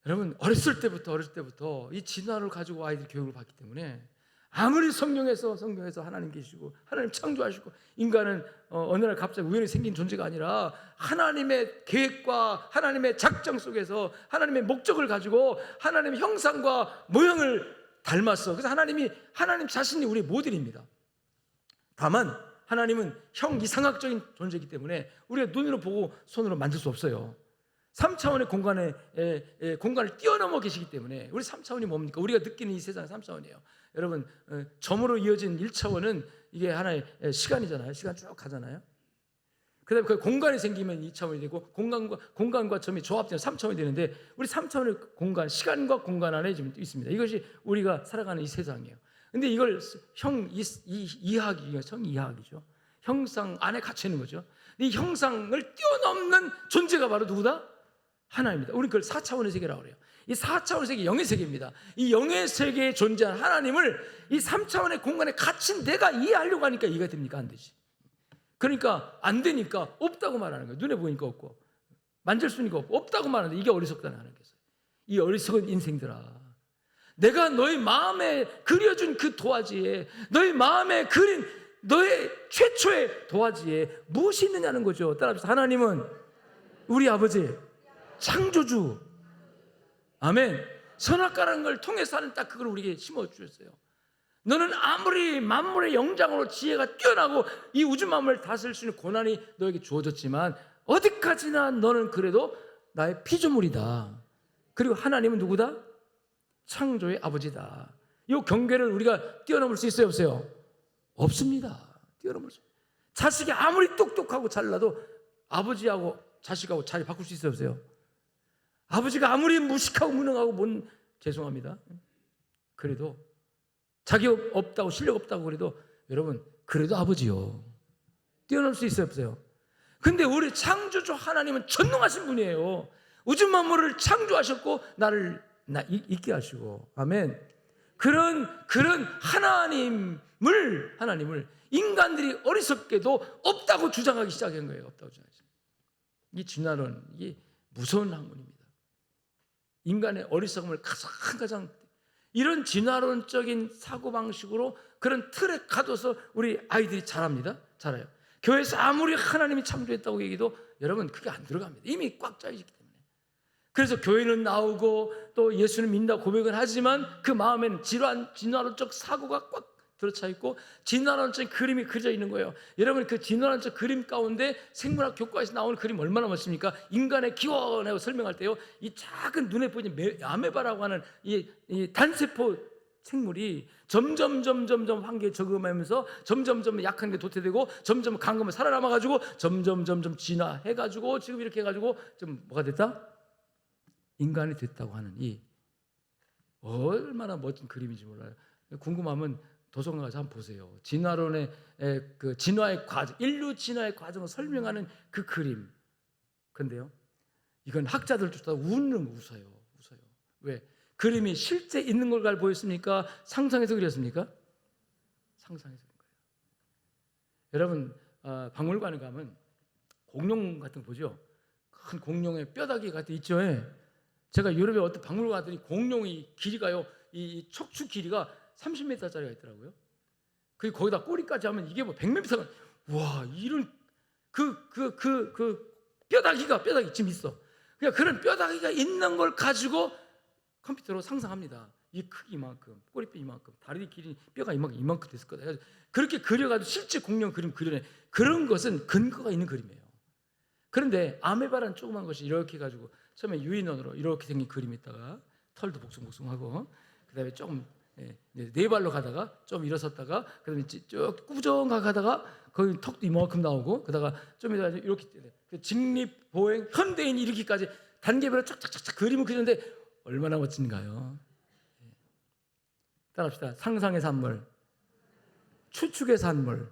여러분 어렸을 때부터 이 진화를 가지고 아이들이 교육을 받기 때문에 아무리 성경에서 하나님 계시고 하나님 창조하시고 인간은 어느 날 갑자기 우연히 생긴 존재가 아니라 하나님의 계획과 하나님의 작정 속에서 하나님의 목적을 가지고 하나님의 형상과 모형을 닮았어. 그래서 하나님 자신이 우리의 모델입니다. 다만 하나님은 형이상학적인 존재이기 때문에 우리가 눈으로 보고 손으로 만질 수 없어요. 3차원의 공간을 뛰어넘어 계시기 때문에 우리 3차원이 뭡니까? 우리가 느끼는 이 세상의 3차원이에요. 여러분 점으로 이어진 1차원은 이게 하나의 시간이잖아요. 시간 쭉 가잖아요. 그 다음에 그 공간이 생기면 2차원이 되고 공간과 점이 조합되면 3차원이 되는데 우리 3차원의 공간, 시간과 공간 안에 지금 있습니다. 이것이 우리가 살아가는 이 세상이에요. 근데 이걸 이하학이죠. 형상 안에 갇혀 있는 거죠. 이 형상을 뛰어넘는 존재가 바로 누구다? 하나님입니다. 우리 그걸 4차원의 세계라고 그래요. 이 4차원의 세계, 영의 세계입니다. 이 영의 세계에 존재한 하나님을 이 3차원의 공간에 갇힌 내가 이해하려고 하니까 이해가 됩니까? 안 되지. 그러니까 안 되니까 없다고 말하는 거예요. 눈에 보이니까 없고 만질 수 있으니까 없다고 말하는데 이게 어리석다는 하나님 계세요. 이 어리석은 인생들아, 내가 너의 마음에 그려준 그 도화지에 너의 마음에 그린 너의 최초의 도화지에 무엇이 있느냐는 거죠. 따라서 하나님은 우리 아버지, 창조주. 아멘. 선악과라는 걸 통해서 하는 딱 그걸 우리에게 심어주셨어요. 너는 아무리 만물의 영장으로 지혜가 뛰어나고 이 우주 만물을 다스릴 수 있는 고난이 너에게 주어졌지만 어디까지나 너는 그래도 나의 피조물이다. 그리고 하나님은 누구다? 창조의 아버지다. 이 경계를 우리가 뛰어넘을 수 있어요, 없어요? 없습니다. 뛰어넘을 수. 자식이 아무리 똑똑하고 잘나도 아버지하고 자식하고 자리 바꿀 수 있어요, 없어요? 아버지가 아무리 무식하고 무능하고 죄송합니다. 그래도 자기 없다고 실력 없다고 그래도 여러분 그래도 아버지요. 뛰어넘을 수 있어요, 없어요? 근데 우리 창조주 하나님은 전능하신 분이에요. 우주 만물을 창조하셨고 나를 있게 하시고, 아멘. 그런 하나님을 인간들이 어리석게도 없다고 주장하기 시작한 거예요. 없다고 주장하시. 이 진화론, 이게 무서운 학문입니다. 인간의 어리석음을 가장 이런 진화론적인 사고방식으로 그런 틀에 가둬서 우리 아이들이 잘해요. 교회에서 아무리 하나님이 창조했다고 얘기해도 여러분 그게 안 들어갑니다. 이미 꽉 짜있기 때문에. 그래서 교회는 나오고 또 예수는 믿는다고 고백을 하지만 그 마음에는 진화론적 사고가 꽉 들어차 있고 진화론적 그림이 그려져 있는 거예요. 여러분 그 진화론적 그림 가운데 생물학 교과에서 나오는 그림 얼마나 멋집니까? 인간의 기원하고 설명할 때요, 이 작은 눈에 보이는 아메바라고 하는 이 단세포 생물이 점점 환경에 적응하면서 점점 약한 게 도태되고 점점 강한 것만 살아남아가지고 점점 진화해가지고 지금 이렇게 해가지고 좀 뭐가 됐다? 인간이 됐다고 하는 이 얼마나 멋진 그림인지 몰라요. 궁금하면 도서관 가서 한번 보세요. 진화론의 그 진화의 과정, 인류 진화의 과정을 설명하는 그 그림. 근데요, 이건 학자들조차 웃어요. 왜? 그림이 실제 있는 걸 보였습니까? 상상해서 그렸습니까? 상상해서 그린 거예요. 여러분, 박물관에 가면 공룡 같은 거 보죠? 큰 공룡의 뼈다귀 같은 거 있죠? 제가 유럽에 어떤 박물관 갔더니 공룡이 길이가요, 이 척추 길이가 30m짜리가 있더라고요. 그 거기다 꼬리까지 하면 이게 뭐 100m가, 와, 이런 뼈다귀가 지금 있어. 그러니까 그런 뼈다귀가 있는 걸 가지고 컴퓨터로 상상합니다. 이 크기 이만큼, 꼬리뼈 이만큼, 다리 길이 뼈가 이만큼 됐을 거다. 그렇게 그려가지고 실제 공룡 그림 그려내. 그런 것은 근거가 있는 그림이에요. 그런데 아메바라는 조그만 것이 이렇게 해가지고 처음에 유인원으로 이렇게 생긴 그림이 있다가 털도 복숭복숭하고 그다음에 조금 네 발로 가다가 좀 일어섰다가 그다음에 쭉 꾸정하게 가다가 거기 턱도 이만큼 나오고 그다가 좀 이렇게 직립보행 현대인 이르기까지 단계별로 쫙쫙쫙 그림을 그리는데 얼마나 멋진가요? 따라합시다. 상상의 산물, 추측의 산물,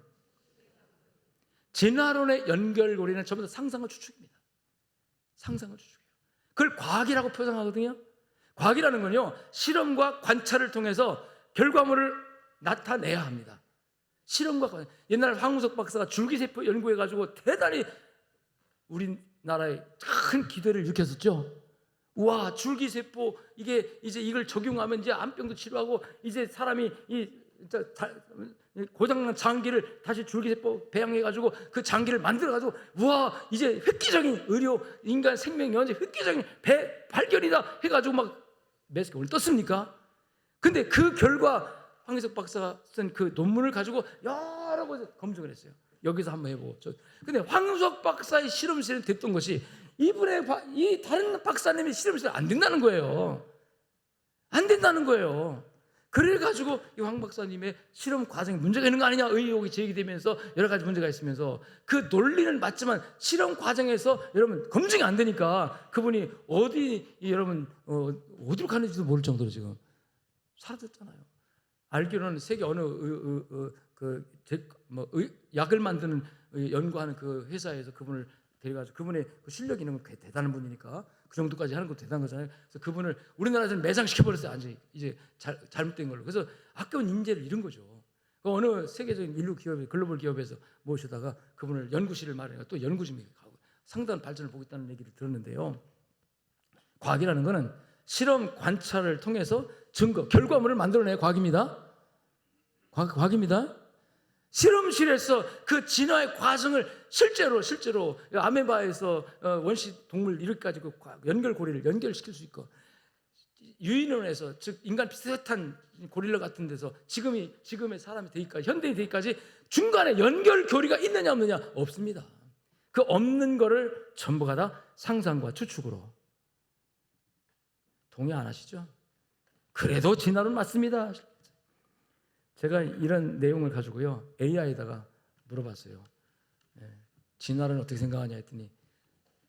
진화론의 연결고리는 전부 다 상상을 추측입니다. 상상을 추측해요. 그걸 과학이라고 표현하거든요. 과학이라는 건요, 실험과 관찰을 통해서 결과물을 나타내야 합니다. 실험과 관찰. 옛날 황우석 박사가 줄기세포 연구해가지고 대단히 우리나라에 큰 기대를 일으켰었죠. 우와, 줄기세포 이게 이제 이걸 적용하면 이제 암병도 치료하고 이제 사람이 고장난 장기를 다시 줄기세포 배양해가지고 그 장기를 만들어가지고 우와, 이제 획기적인 의료 인간 생명 연재 획기적인 발견이다 해가지고 막 몇십 개월 떴습니까? 근데 그 결과 황희석 박사가 쓴 그 논문을 가지고 여러 번 검증을 했어요. 여기서 한번 해보고. 근데 황희석 박사의 실험실에 됐던 것이 이 다른 박사님의 실험실에 안 된다는 거예요. 안 된다는 거예요. 그래가지고 이 황 박사님의 실험 과정에 문제가 있는 거 아니냐 의혹이 제기되면서 여러 가지 문제가 있으면서 그 논리는 맞지만 실험 과정에서 여러분 검증이 안 되니까 그분이 여러분 어디로 가는지도 모를 정도로 지금 사라졌잖아요. 알기로는 세계 어느 약을 만드는 연구하는 그 회사에서 그분을 데려가지고 그분의 그 실력 있는 건 대단한 분이니까 그 정도까지 하는 것도 대단한 거잖아요. 그래서 그분을 우리나라에서는 매장시켜버렸어요. 완전히 이제 잘못된 걸로. 그래서 아까운 인재를 잃은 거죠. 어느 세계적인 인류 기업의 글로벌 기업에서 모셔다가 그분을 연구실을 마련해서 또 연구진에 가고 상당한 발전을 보고 있다는 얘기를 들었는데요. 과학이라는 것은 실험 관찰을 통해서 결과물을 만들어내는 과학입니다. 과학입니다. 실험실에서 그 진화의 과정을 실제로 아메바에서 원시 동물 이렇게까지 그 연결고리를 연결시킬 수 있고 유인원에서 즉 인간 비슷한 고릴라 같은 데서 지금의 사람이 되기까지 현대인이 되기까지 중간에 연결고리가 있느냐 없느냐 없습니다. 그 없는 거를 전부가 다 상상과 추측으로. 동의 안 하시죠? 그래도 진화론 맞습니다. 제가 이런 내용을 가지고요 AI에다가 물어봤어요. 진화론은 어떻게 생각하냐 했더니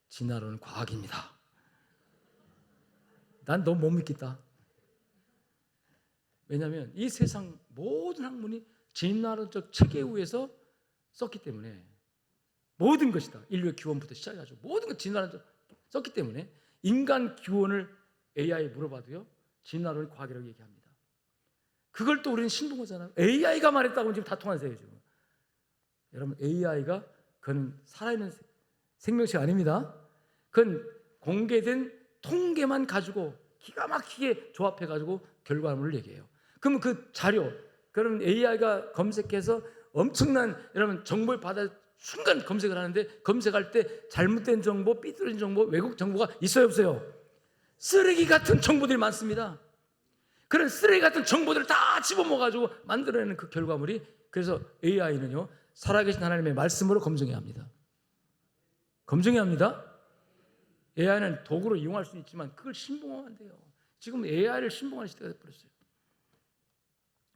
진화론은 과학입니다. 난 너무 못 믿겠다. 왜냐하면 이 세상 모든 학문이 진화론적 체계 위에서 썼기 때문에 모든 것이다. 인류의 기원부터 시작해가지고 모든 것 진화론적 썼기 때문에 인간 기원을 AI에 물어봐도요 진화론이 과학이라고 얘기합니다. 그걸 또 우리는 신봉하잖아요. AI가 말했다고 지금 다통하세요 지금. 여러분 AI가 그건 살아있는 생명체가 아닙니다. 그건 공개된 통계만 가지고 기가 막히게 조합해가지고 결과물을 얘기해요. 그러면 그 자료, 그럼 AI가 검색해서 엄청난 여러분 정보를 받아 순간 검색을 하는데 검색할 때 잘못된 정보, 삐뚤어진 정보, 왜곡 정보가 있어요 없어요? 쓰레기 같은 정보들이 많습니다. 그런 쓰레기 같은 정보들을 다 집어먹어가지고 만들어내는 그 결과물이 그래서 AI는요 살아계신 하나님의 말씀으로 검증해야 합니다. 검증해야 합니다. AI는 도구로 이용할 수 있지만 그걸 신봉하면 안 돼요. 지금 AI를 신봉하는 시대가 돼버렸어요.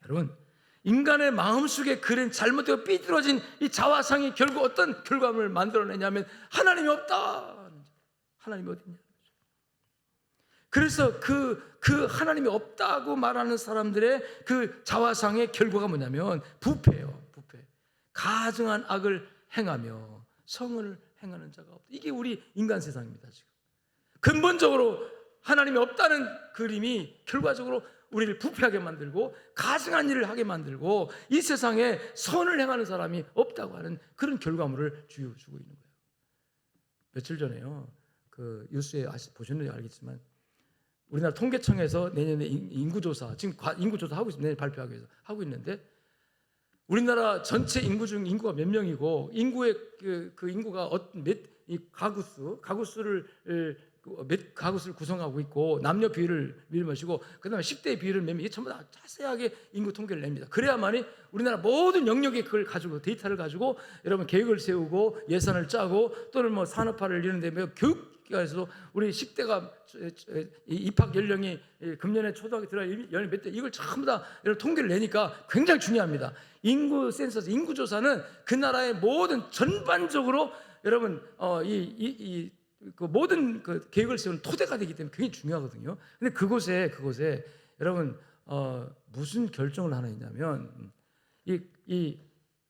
여러분, 인간의 마음속에 그린 잘못되고 삐뚤어진 이 자화상이 결국 어떤 결과물을 만들어내냐면 하나님이 없다. 하나님이 어딨냐. 그래서 그 하나님이 없다고 말하는 사람들의 그 자화상의 결과가 뭐냐면 부패예요. 부패. 가증한 악을 행하며 성을 행하는 자가 없다. 이게 우리 인간 세상입니다. 지금 근본적으로 하나님이 없다는 그림이 결과적으로 우리를 부패하게 만들고 가증한 일을 하게 만들고 이 세상에 선을 행하는 사람이 없다고 하는 그런 결과물을 주고 있는 거예요. 며칠 전에요, 그 뉴스에 보셨는지 알겠지만 우리나라 통계청에서 내년에 인구조사, 지금 인구조사 하고 있습니다. 내년 발표하기 위해서 하고 있는데 우리나라 전체 인구 중 인구가 몇 명이고 인구의 그 인구가 이 가구수를 몇 가구수를 구성하고 있고 남녀 비율을 밀어보시고 그다음에 10대 비율을 매면 이게 전부 다 자세하게 인구 통계를 냅니다. 그래야만이 우리나라 모든 영역에 그걸 가지고 데이터를 가지고 여러분 계획을 세우고 예산을 짜고 또는 뭐 산업화를 이루는데 교육기관에서도 우리 10대가 입학 연령이 금년에 초등학교 들어갈 연령 몇 대 이걸 전부 다 여러분 통계를 내니까 굉장히 중요합니다. 인구 센서스, 인구 조사는 그 나라의 모든 전반적으로 여러분 그 모든 그 계획을 세우는 토대가 되기 때문에 굉장히 중요하거든요. 근데 그곳에 여러분 무슨 결정을 하나 있냐면 이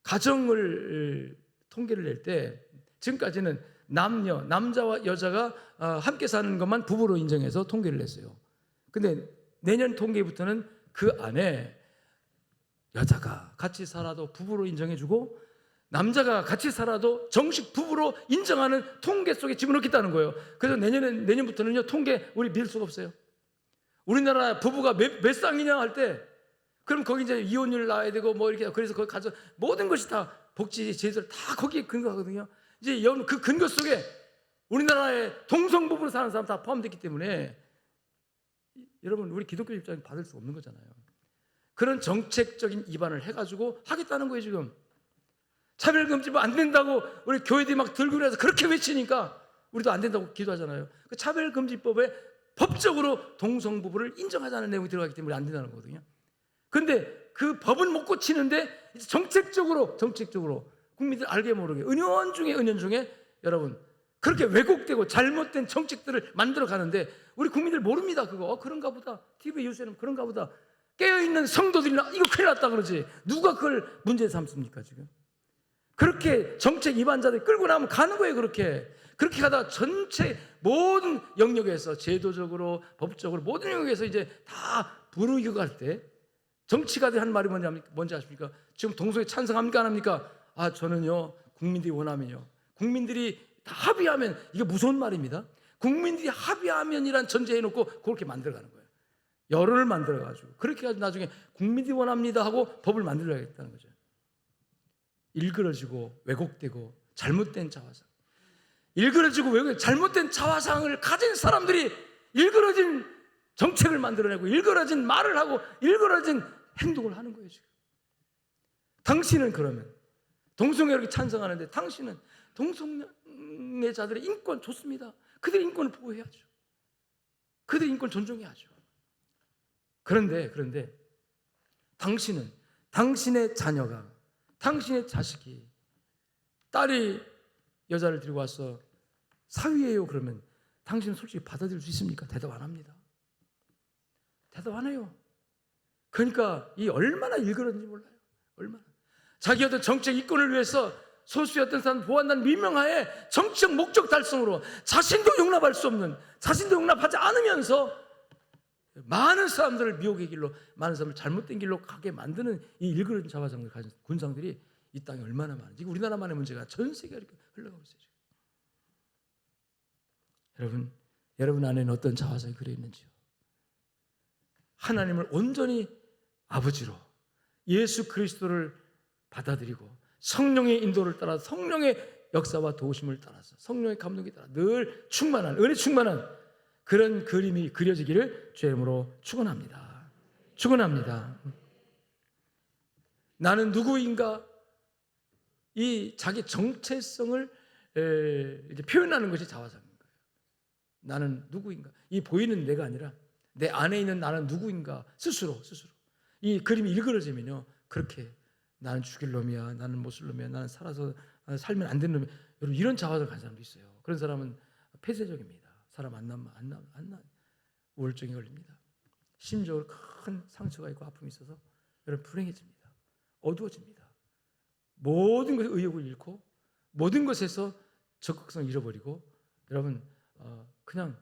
가정을 통계를 낼 때 지금까지는 남자와 여자가 함께 사는 것만 부부로 인정해서 통계를 냈어요. 근데 내년 통계부터는 그 안에 여자가 같이 살아도 부부로 인정해주고 남자가 같이 살아도 정식 부부로 인정하는 통계 속에 집어넣겠다는 거예요. 그래서 내년부터는요 통계 우리 믿을 수가 없어요. 우리나라 부부가 몇 쌍이냐 할 때 그럼 거기 이제 이혼율 나와야 되고 뭐 이렇게 그래서 거기 가서 모든 것이 다 복지 제도를 다 거기에 근거하거든요. 이제 그 근거 속에 우리나라의 동성부부로 사는 사람 다 포함됐기 때문에 여러분 우리 기독교 입장에 받을 수 없는 거잖아요. 그런 정책적인 위반을 해가지고 하겠다는 거예요 지금. 차별금지법 안 된다고 우리 교회들이 막 들고 그래서 그렇게 외치니까 우리도 안 된다고 기도하잖아요. 그 차별금지법에 법적으로 동성부부를 인정하자는 내용이 들어가기 때문에 안 된다는 거거든요. 그런데 그 법은 못 고치는데 정책적으로 국민들 알게 모르게 은연 중에 여러분 그렇게 왜곡되고 잘못된 정책들을 만들어 가는데 우리 국민들 모릅니다. 그거 그런가 보다. TV 뉴스에는 그런가 보다. 깨어있는 성도들이나 이거 큰일 났다 그러지. 누가 그걸 문제 삼습니까 지금? 그렇게 정책 위반자들 끌고 나면 가는 거예요. 그렇게 가다가 전체 모든 영역에서 제도적으로 법적으로 모든 영역에서 이제 다 불이익을 할 때 정치가들이 하는 말이 뭔지 아십니까? 지금 동성애 찬성합니까 안 합니까? 저는요 국민들이 원하면요 국민들이 다 합의하면 이게 무서운 말입니다. 국민들이 합의하면이란 전제해 놓고 그렇게 만들어가는 거예요. 여론을 만들어가지고 그렇게 해가지고 나중에 국민들이 원합니다 하고 법을 만들어야겠다는 거죠. 일그러지고 왜곡되고 잘못된 자화상, 일그러지고 왜곡된 잘못된 자화상을 가진 사람들이 일그러진 정책을 만들어내고 일그러진 말을 하고 일그러진 행동을 하는 거예요 지금. 당신은 그러면 동성애를 찬성하는데 당신은 동성애자들의 인권 좋습니다. 그들의 인권을 보호해야죠. 그들의 인권을 존중해야죠. 그런데 당신은 당신의 자녀가 당신의 자식이 딸이 여자를 데리고 와서 사위예요 그러면 당신은 솔직히 받아들일 수 있습니까? 대답 안 합니다. 대답 안 해요. 그러니까 이 얼마나 일그러는지 몰라요. 얼마나 자기 어떤 정책 이권을 위해서 소수였던 사람 보호한다는 민명하에 정치적 목적 달성으로 자신도 용납할 수 없는, 자신도 용납하지 않으면서 많은 사람들을 미혹의 길로, 많은 사람을 잘못된 길로 가게 만드는 이 일그러진 자화상을 가진 군상들이 이 땅에 얼마나 많은지. 우리나라만의 문제가 전 세계가 이렇게 흘러가고 있어요 지금. 여러분 안에는 어떤 자화상이 그려 있는지요? 하나님을 온전히 아버지로, 예수 그리스도를 받아들이고 성령의 인도를 따라, 성령의 역사와 도우심을 따라서, 성령의 감동에 따라 늘 충만한, 은혜 충만한 그런 그림이 그려지기를 주의 이름으로 축원합니다. 축원합니다. 나는 누구인가? 이 자기 정체성을 이제 표현하는 것이 자화상인 거예요. 나는 누구인가? 이 보이는 내가 아니라 내 안에 있는 나는 누구인가? 스스로 이 그림이 일그러지면요, 그렇게 나는 죽일 놈이야, 나는 못 쓸 놈이야, 나는 살아서 살면 안 되는 놈이야. 여러분, 이런 자화를 가진 사람도 있어요. 그런 사람은 폐쇄적입니다. 사람 안 나 우울증이 걸립니다. 심적으로 큰 상처가 있고 아픔이 있어서 여러분 불행해집니다. 어두워집니다. 모든 것에 의욕을 잃고 모든 것에서 적극성을 잃어버리고 여러분 그냥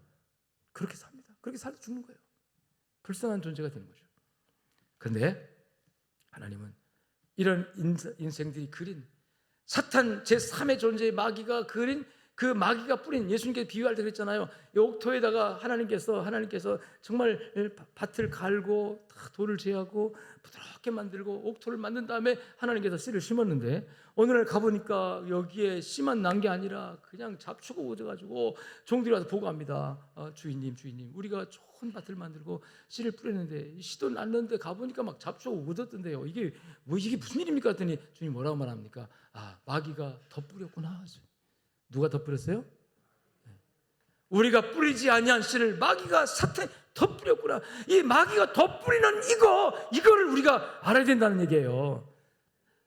그렇게 삽니다. 그렇게 살다 죽는 거예요. 불쌍한 존재가 되는 거죠. 그런데 하나님은 이런 인생들이 그린 사탄 제3의 존재의 마귀가 그린 그 마귀가 뿌린, 예수님께서 비유할 때 그랬잖아요. 이 옥토에다가 하나님께서 정말 밭을 갈고 돌을 제하고 부드럽게 만들고 옥토를 만든 다음에 하나님께서 씨를 심었는데 오늘날 가보니까 여기에 씨만 난 게 아니라 그냥 잡초가 오져가지고 종들이 와서 보고합니다. 주인님 우리가 좋은 밭을 만들고 씨를 뿌렸는데 씨도 났는데 가보니까 막 잡초가 오졌던데요. 이게 무슨 일입니까? 했더니 주님 뭐라고 말합니까? 마귀가 덧뿌렸구나. 누가 덧뿌렸어요? 우리가 뿌리지 아니한 씨를 마귀가 사탄이 덧뿌렸구나. 이 마귀가 덧뿌리는 이거를 우리가 알아야 된다는 얘기예요.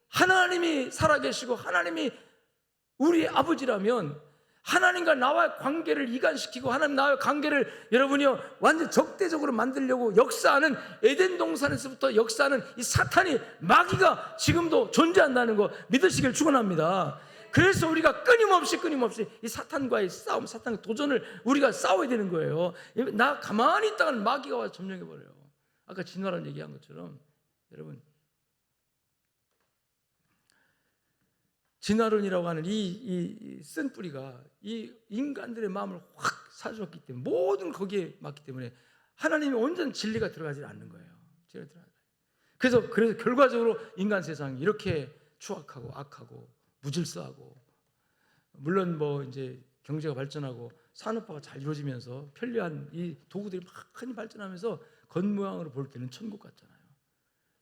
하나님이 살아계시고 하나님이 우리 아버지라면 하나님과 나와의 관계를 이간시키고 하나님 나와의 관계를 여러분이요 완전 적대적으로 만들려고 역사하는 에덴 동산에서부터 역사하는 이 사탄이 마귀가 지금도 존재한다는 거 믿으시길 축원합니다. 그래서 우리가 끊임없이 이 사탄과의 싸움, 사탄과 도전을 우리가 싸워야 되는 거예요. 나 가만히 있다가는 마귀가 와서 점령해버려요. 아까 진화란 얘기한 것처럼 여러분 진화론이라고 하는 이 쓴 뿌리가 이 인간들의 마음을 확 사주었기 때문에 모든 거기에 맞기 때문에 하나님이 온전 진리가 들어가지 않는 거예요. 그래서 결과적으로 인간 세상이 이렇게 추악하고 악하고 무질서하고 물론 이제 경제가 발전하고 산업화가 잘 이루어지면서 편리한 이 도구들이 막 많이 발전하면서 겉모양으로 볼 때는 천국 같잖아요.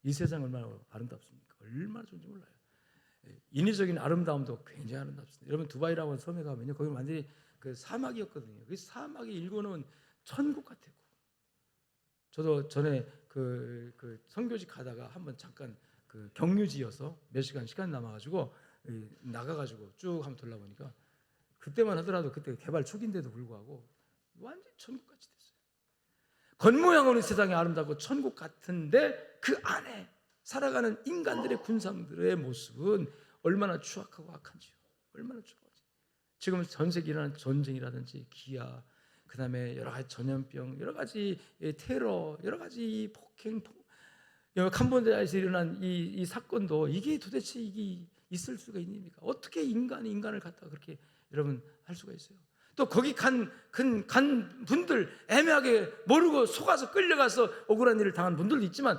이 세상 얼마나 아름답습니까? 얼마나 좋은지 몰라요. 인위적인 아름다움도 굉장히 아름답습니다. 여러분 두바이라고 하는 섬에 가면요, 거기 완전히 그 사막이었거든요. 그 사막이 일궈놓은 천국 같아요. 저도 전에 그 선교직 가다가 한번 잠깐 그 경유지여서 몇 시간 남아가지고 나가가지고 쭉 한번 돌아보니까 그때만 하더라도 그때 개발 초기인데도 불구하고 완전 천국같이 됐어요. 겉모양으로는 세상이 아름답고 천국 같은데 그 안에 살아가는 인간들의 군상들의 모습은 얼마나 추악하고 악한지요. 얼마나 추악하지. 지금 전 세계에 일어나는 전쟁이라든지 기아, 그 다음에 여러 가지 전염병, 여러 가지 테러, 여러 가지 폭행, 캄보디아에서 일어난 이 사건도 이게 도대체 이게 있을 수가 있습니까? 어떻게 인간이 인간을 갖다가 그렇게 여러분 할 수가 있어요? 또 거기 간 분들 애매하게 모르고 속아서 끌려가서 억울한 일을 당한 분들도 있지만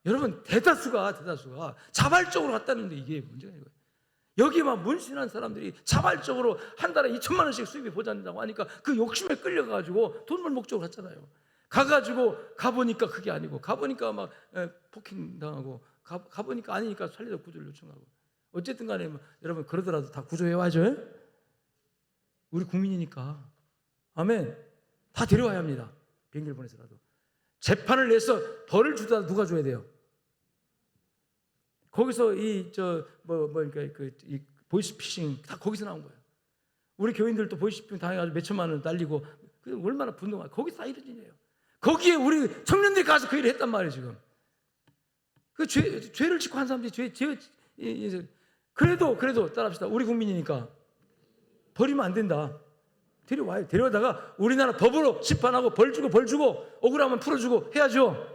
여러분 대다수가 자발적으로 갔다는데 이게 문제가 아니고요. 여기만 문신한 사람들이 자발적으로 한 달에 2천만 원씩 수입이 보장된다고 하니까 그 욕심에 끌려가지고 돈을 목적으로 갔잖아요. 가보니까 그게 아니고 가보니까 막 폭행당하고 가보니까 아니니까 살리다 구조를 요청하고 어쨌든 간에 여러분 그러더라도 다 구조해와야죠. 우리 국민이니까. 아멘. 다 데려와야 합니다. 비행기를 보내서라도. 재판을 내서 벌을 주다 누가 줘야 돼요? 거기서 이 보이스피싱 다 거기서 나온 거예요. 우리 교인들도 보이스피싱 당해가지고 몇 천만 원 날리고 얼마나 분노가 거기서 다 이루어진 일이에요. 거기에 우리 청년들이 가서 그 일을 했단 말이에요. 지금 그 죄를 짓고 한 사람들이 그래도 따라합시다. 우리 국민이니까 버리면 안 된다. 데려와요. 데려다가 우리나라 법으로 심판하고 벌 주고 억울하면 풀어주고 해야죠.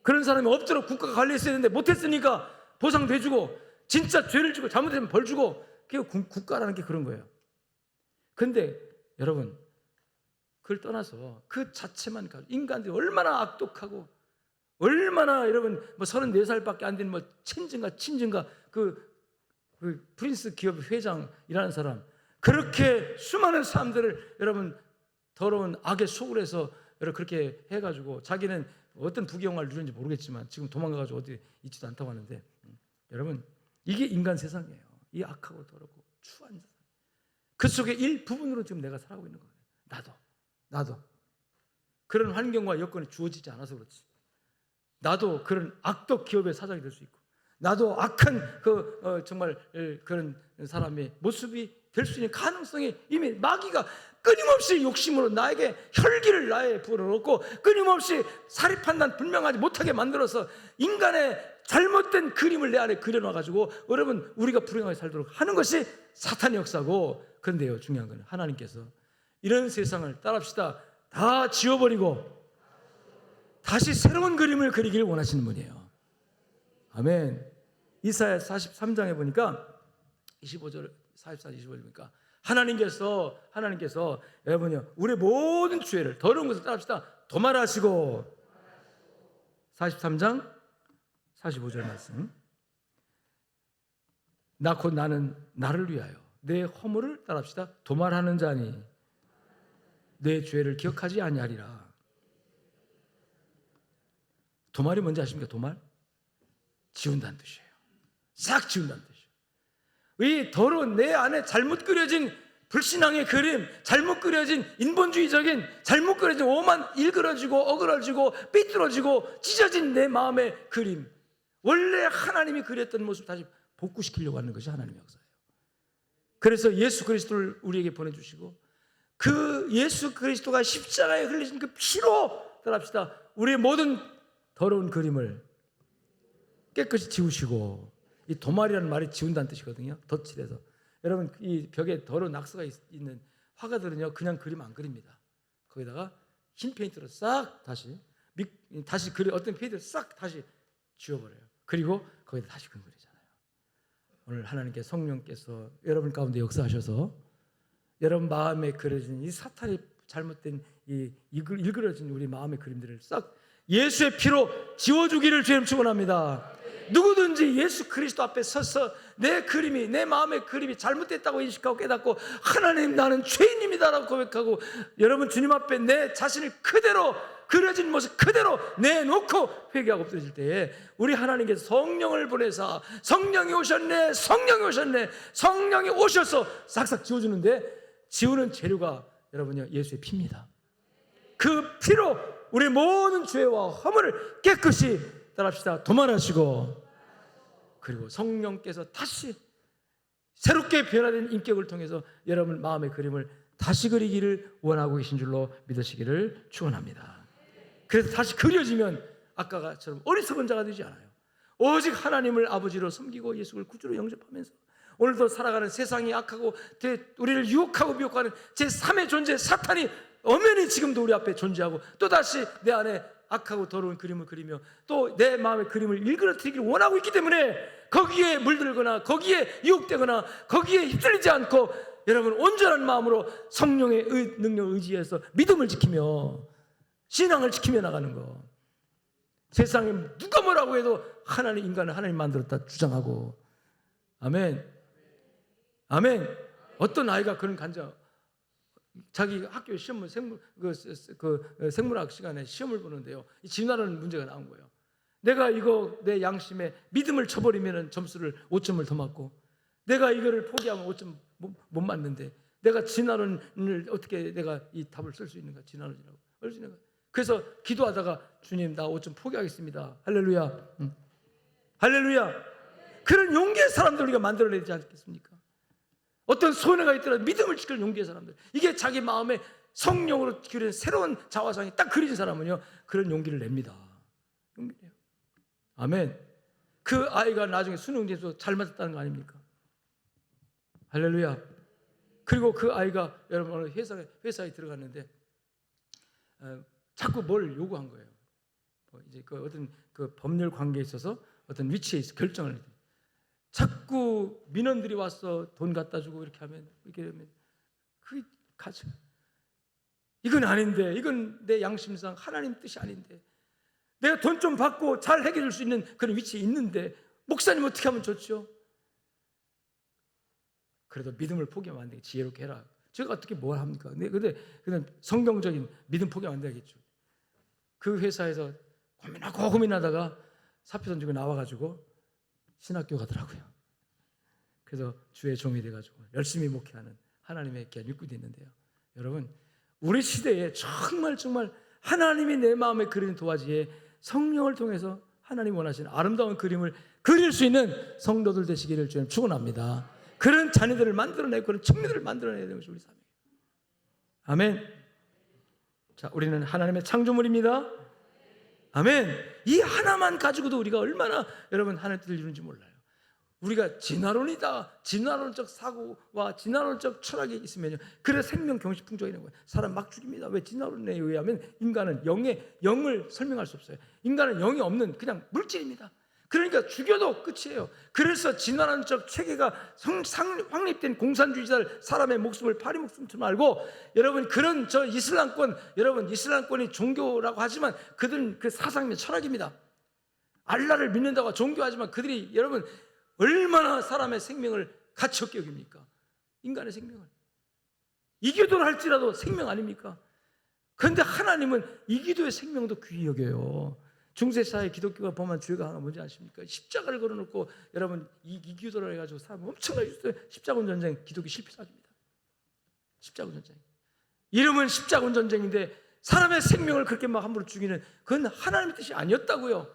그런 사람이 없도록 국가가 관리했어야 되는데 못했으니까 보상도 해주고 진짜 죄를 지고 잘못하면 벌 주고 그게 국가라는 게 그런 거예요. 그런데 여러분 그걸 떠나서 그 자체만 가지고 인간들이 얼마나 악독하고 얼마나 여러분 34살밖에 안 되는 친진가 그 프린스 기업 회장이라는 사람 그렇게 수많은 사람들을 여러분 더러운 악의 속을 해서 여러분 그렇게 해가지고 자기는 어떤 부귀영화를 누렸는지 모르겠지만 지금 도망가가지고 어디 있지도 않다고 하는데 여러분 이게 인간 세상이에요. 이 악하고 더럽고 추한 세상. 그 속의 일부분으로 지금 내가 살아가고 있는 거예요. 나도 그런 환경과 여건이 주어지지 않아서 그렇지. 나도 그런 악덕 기업의 사장이 될 수 있고, 나도 악한 정말 그런 사람의 모습이 될 수 있는 가능성이 이미 마귀가 끊임없이 욕심으로 나에게 혈기를 나에 불어넣고 끊임없이 사리 판단 분명하지 못하게 만들어서 인간의 잘못된 그림을 내 안에 그려놔가지고 여러분 우리가 불행하게 살도록 하는 것이 사탄의 역사고, 그런데요 중요한 건 하나님께서 이런 세상을 따라합시다 다 지워버리고 다시 새로운 그림을 그리기를 원하시는 분이에요. 아멘. 이사야 43장에 보니까 25절 44, 25절 보니까 하나님께서 여러분요 우리 모든 죄를 더러운 것을 따라합시다 도말하시고, 43장 45절 말씀, 나 곧 나는 나를 위하여 내 허물을 따라합시다 도말하는 자니 내 죄를 기억하지 아니하리라. 도말이 뭔지 아십니까? 도말? 지운다는 뜻이에요. 싹 지운다는 뜻이에요. 이 더러운 내 안에 잘못 그려진 불신앙의 그림, 잘못 그려진 인본주의적인, 잘못 그려진 오만 일그러지고 어그러지고 삐뚤어지고 찢어진 내 마음의 그림, 원래 하나님이 그렸던 모습을 다시 복구시키려고 하는 것이 하나님의 역사예요. 그래서 예수 그리스도를 우리에게 보내주시고 그 예수 그리스도가 십자가에 흘리신 그 피로 따라합시다 우리의 모든 더러운 그림을 깨끗이 지우시고, 이 도말이라는 말이 지운다는 뜻이거든요. 덧칠해서. 여러분 이 벽에 더러운 낙서가 있는 화가들은요 그냥 그림 안 그립니다. 거기다가 흰 페인트로 싹 다시 어떤 페인트를 싹 다시 지워버려요. 그리고 거기다 다시 그리잖아요. 오늘 하나님께 성령께서 여러분 가운데 역사하셔서 여러분 마음에 그려진 이 사탄이 잘못된 이 일그러진 우리 마음의 그림들을 싹 예수의 피로 지워주기를 주님 축원합니다. 누구든지 예수 그리스도 앞에 서서 내 그림이, 내 마음의 그림이 잘못됐다고 인식하고 깨닫고 하나님 나는 죄인입니다라고 고백하고 여러분 주님 앞에 내 자신을 그대로 그려진 모습 그대로 내놓고 회개하고 엎드려질 때에 우리 하나님께서 성령을 보내사 성령이 오셨네, 성령이 오셨네, 성령이 오셔서 싹싹 지워주는데 지우는 재료가 여러분요 예수의 피입니다. 그 피로 우리 모든 죄와 허물을 깨끗이 따라합시다 도말하시고, 그리고 성령께서 다시 새롭게 변화된 인격을 통해서 여러분 마음의 그림을 다시 그리기를 원하고 계신 줄로 믿으시기를 축원합니다. 그래서 다시 그려지면 아까처럼 어리석은 자가 되지 않아요. 오직 하나님을 아버지로 섬기고 예수를 구주로 영접하면서 오늘도 살아가는 세상이 악하고 우리를 유혹하고 미혹하는 제3의 존재 사탄이 엄연히 지금도 우리 앞에 존재하고 또다시 내 안에 악하고 더러운 그림을 그리며 또 내 마음의 그림을 일그러뜨리기를 원하고 있기 때문에 거기에 물들거나 거기에 유혹되거나 거기에 휩쓸리지 않고 여러분 온전한 마음으로 성령의 능력을 의지해서 믿음을 지키며 신앙을 지키며 나가는 거. 세상에 누가 뭐라고 해도 하나님 인간을 하나님 만들었다 주장하고, 아멘 아멘. 어떤 아이가 그런 간증, 자기 학교 시험 생물학 시간에 시험을 보는데요 진화라는 문제가 나온 거예요. 내가 이거 내 양심에 믿음을 쳐버리면 점수를 5점을 더 맞고 내가 이거를 포기하면 5점 못 맞는데 내가 진화론을 어떻게 내가 이 답을 쓸 수 있는가, 진화론이라고 할 수 있는가. 그래서 기도하다가 주님 나 5점 포기하겠습니다. 할렐루야. 할렐루야. 그런 용기의 사람들 우리가 만들어내야 되지 않겠습니까? 어떤 손해가 있더라도 믿음을 지킬 용기의 사람들, 이게 자기 마음에 성령으로 그린 새로운 자화상이 딱 그려진 사람은요 그런 용기를 냅니다. 용기래요. 아멘. 그 아이가 나중에 수능에서 잘 맞았다는 거 아닙니까? 할렐루야. 그리고 그 아이가 여러분 어느 회사에 들어갔는데 자꾸 뭘 요구한 거예요. 이제 그 어떤 그 법률 관계에 있어서 어떤 위치에 있어 결정을 해야 돼. 자꾸 민원들이 와서 돈 갖다 주고 이렇게 하면 그게 가져. 이건 아닌데, 이건 내 양심상 하나님 뜻이 아닌데, 내가 돈 좀 받고 잘 해결할 수 있는 그런 위치에 있는데 목사님 어떻게 하면 좋죠? 그래도 믿음을 포기하면 안 되겠지. 지혜롭게 해라. 제가 어떻게 뭘 합니까? 근데 그냥 성경적인 믿음 포기하면 안 되겠죠. 그 회사에서 고민하다가 사표 던지고 나와가지고 신학교 가더라고요. 그래서 주의 종이 돼가지고 열심히 목회하는 하나님의 귀한 일꾼이 있는데요. 여러분 우리 시대에 정말 하나님이 내 마음에 그리는 도화지에 성령을 통해서 하나님 원하시는 아름다운 그림을 그릴 수 있는 성도들 되시기를 주님 축원합니다. 그런 자녀들을 만들어내고 그런 청년들을 만들어내야 되는 것이 우리 삶이에요. 아멘. 자, 우리는 하나님의 창조물입니다. 아멘. 이 하나만 가지고도 우리가 얼마나 여러분 하나님의 뜻을 이루는지 몰라요. 우리가 진화론이다, 진화론적 사고와 진화론적 철학이 있으면요, 그래서 생명 경식 풍조가 있는 거예요. 사람 막 죽입니다. 왜? 진화론에 의하면 인간은 영을 설명할 수 없어요. 인간은 영이 없는 그냥 물질입니다. 그러니까 죽여도 끝이에요. 그래서 진화론적 체계가 확립된 공산주의자들, 사람의 목숨을 파리 목숨처럼 알고, 여러분 그런 여러분 이슬람권이 종교라고 하지만 그들은 그 사상의 철학입니다. 알라를 믿는다고 종교하지만 그들이 여러분 얼마나 사람의 생명을 가치 없게 여깁니까? 인간의 생명을 이기도를 할지라도 생명 아닙니까? 그런데 하나님은 이기도의 생명도 귀히 여겨요. 중세사회 기독교가 범한 죄가 하나 뭔지 아십니까? 십자가를 걸어놓고 여러분 이기도를 해가지고 사람 엄청나게 죽였어요. 십자군 전쟁, 기독교 실패작입니다. 십자군 전쟁 이름은 십자군 전쟁인데 사람의 생명을 그렇게 막 함부로 죽이는, 그건 하나님의 뜻이 아니었다고요.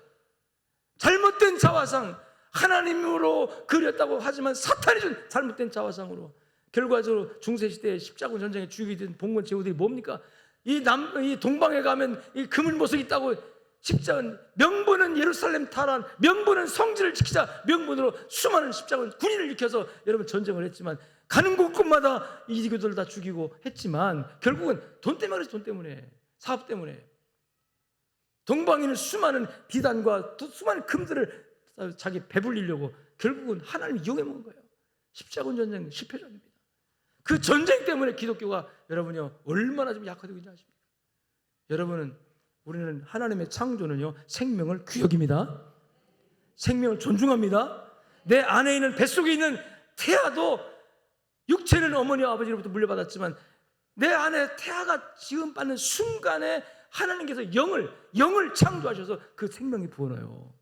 잘못된 자화상, 하나님으로 그렸다고 하지만 사탄이 준 잘못된 자화상으로 결과적으로 중세시대에 십자군 전쟁에 죽이게 된 봉건 제후들이 뭡니까? 이 동방에 가면 이 금은 보석이 있다고 십자군, 명분은 예루살렘 탈환, 명분은 성지를 지키자, 명분으로 수많은 십자군 군인을 일으켜서 여러분 전쟁을 했지만 가는 곳곳마다 이기도를 다 죽이고 했지만 결국은 돈 때문에 그랬어요. 돈 때문에, 사업 때문에. 동방에는 수많은 비단과 수많은 금들을 자기 배불리려고 결국은 하나님이 이용해 먹은 거예요. 십자군 전쟁 실패작입니다. 그 전쟁 때문에 기독교가 여러분요 얼마나 좀 약화되고 있는지 아십니까? 우리는 하나님의 창조는요 생명을 귀히 여깁니다. 생명을 존중합니다. 내 안에 있는 뱃속에 있는 태아도, 육체는 어머니와 아버지로부터 물려받았지만 내 안에 태아가 지음받는 순간에 하나님께서 영을 창조하셔서 그 생명이 부어넣어요.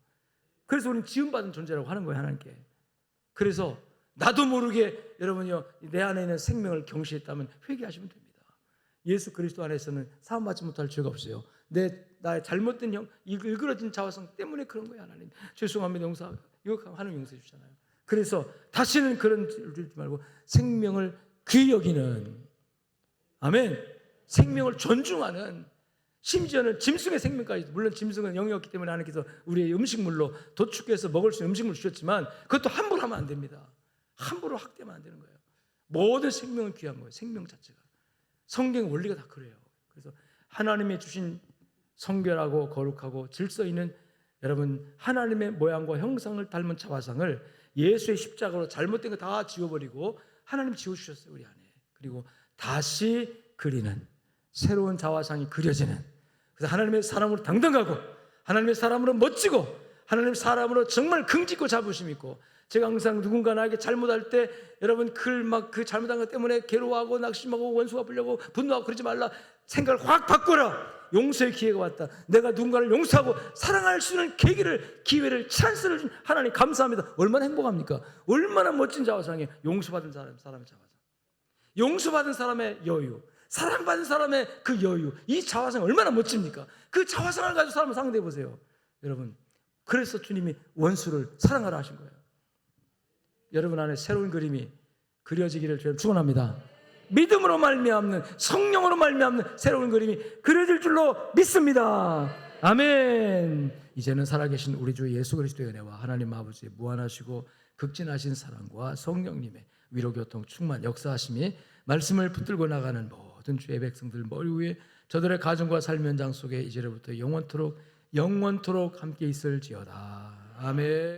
그래서 우리는 지음받은 존재라고 하는 거예요, 하나님께. 그래서 나도 모르게 여러분요 내 안에 있는 생명을 경시했다면 회개하시면 됩니다. 예수 그리스도 안에서는 사함받지 못할 죄가 없어요. 나의 잘못된 일그러진 자화상 때문에 그런 거예요. 하나님 죄송합니다, 이거 하나님 용서해 주잖아요. 그래서 다시는 그런 죄를 짓지 말고 생명을 귀히 여기는, 아멘, 생명을 존중하는, 심지어는 짐승의 생명까지, 물론 짐승은 영이 없기 때문에 하나님께서 우리의 음식물로 도축해서 먹을 수 있는 음식물을 주셨지만 그것도 함부로 하면 안 됩니다. 함부로 학대하면 안 되는 거예요. 모든 생명은 귀한 거예요. 생명 자체가. 성경 원리가 다 그래요. 그래서 하나님의 주신 성결하고 거룩하고 질서 있는 여러분 하나님의 모양과 형상을 닮은 자화상을 예수의 십자가로 잘못된 거 다 지워버리고 하나님 지워주셨어요, 우리 안에. 그리고 다시 그리는 새로운 자화상이 그려지는, 그래서 하나님의 사람으로 당당하고 하나님의 사람으로 멋지고 하나님의 사람으로 정말 긍지있고 자부심 있고, 제가 항상 누군가 나에게 잘못할 때 여러분 그 잘못한 것 때문에 괴로워하고 낙심하고 원수 갚으려고 분노하고 그러지 말라. 생각을 확 바꿔라. 용서의 기회가 왔다. 내가 누군가를 용서하고 사랑할 수 있는 기회를 찬스를 준 하나님 감사합니다. 얼마나 행복합니까? 얼마나 멋진 자화상이에요. 용서받은 사람의 자화상, 용서받은 사람의 여유, 사랑받은 사람의 그 여유, 이 자화상 얼마나 멋집니까? 그 자화상을 가지고 사람을 상대해 보세요, 여러분. 그래서 주님이 원수를 사랑하라 하신 거예요. 여러분 안에 새로운 그림이 그려지기를 주님 축원합니다. 믿음으로 말미암는, 성령으로 말미암는 새로운 그림이 그려질 줄로 믿습니다. 아멘. 이제는 살아계신 우리 주 예수 그리스도의 은혜와 하나님 아버지의 무한하시고 극진하신 사랑과 성령님의 위로교통 충만 역사하심이 말씀을 붙들고 나가는 모든 주의 백성들 머리 위에 저들의 가정과 삶 현장 속에 이제로부터 영원토록 함께 있을지어다. 아멘.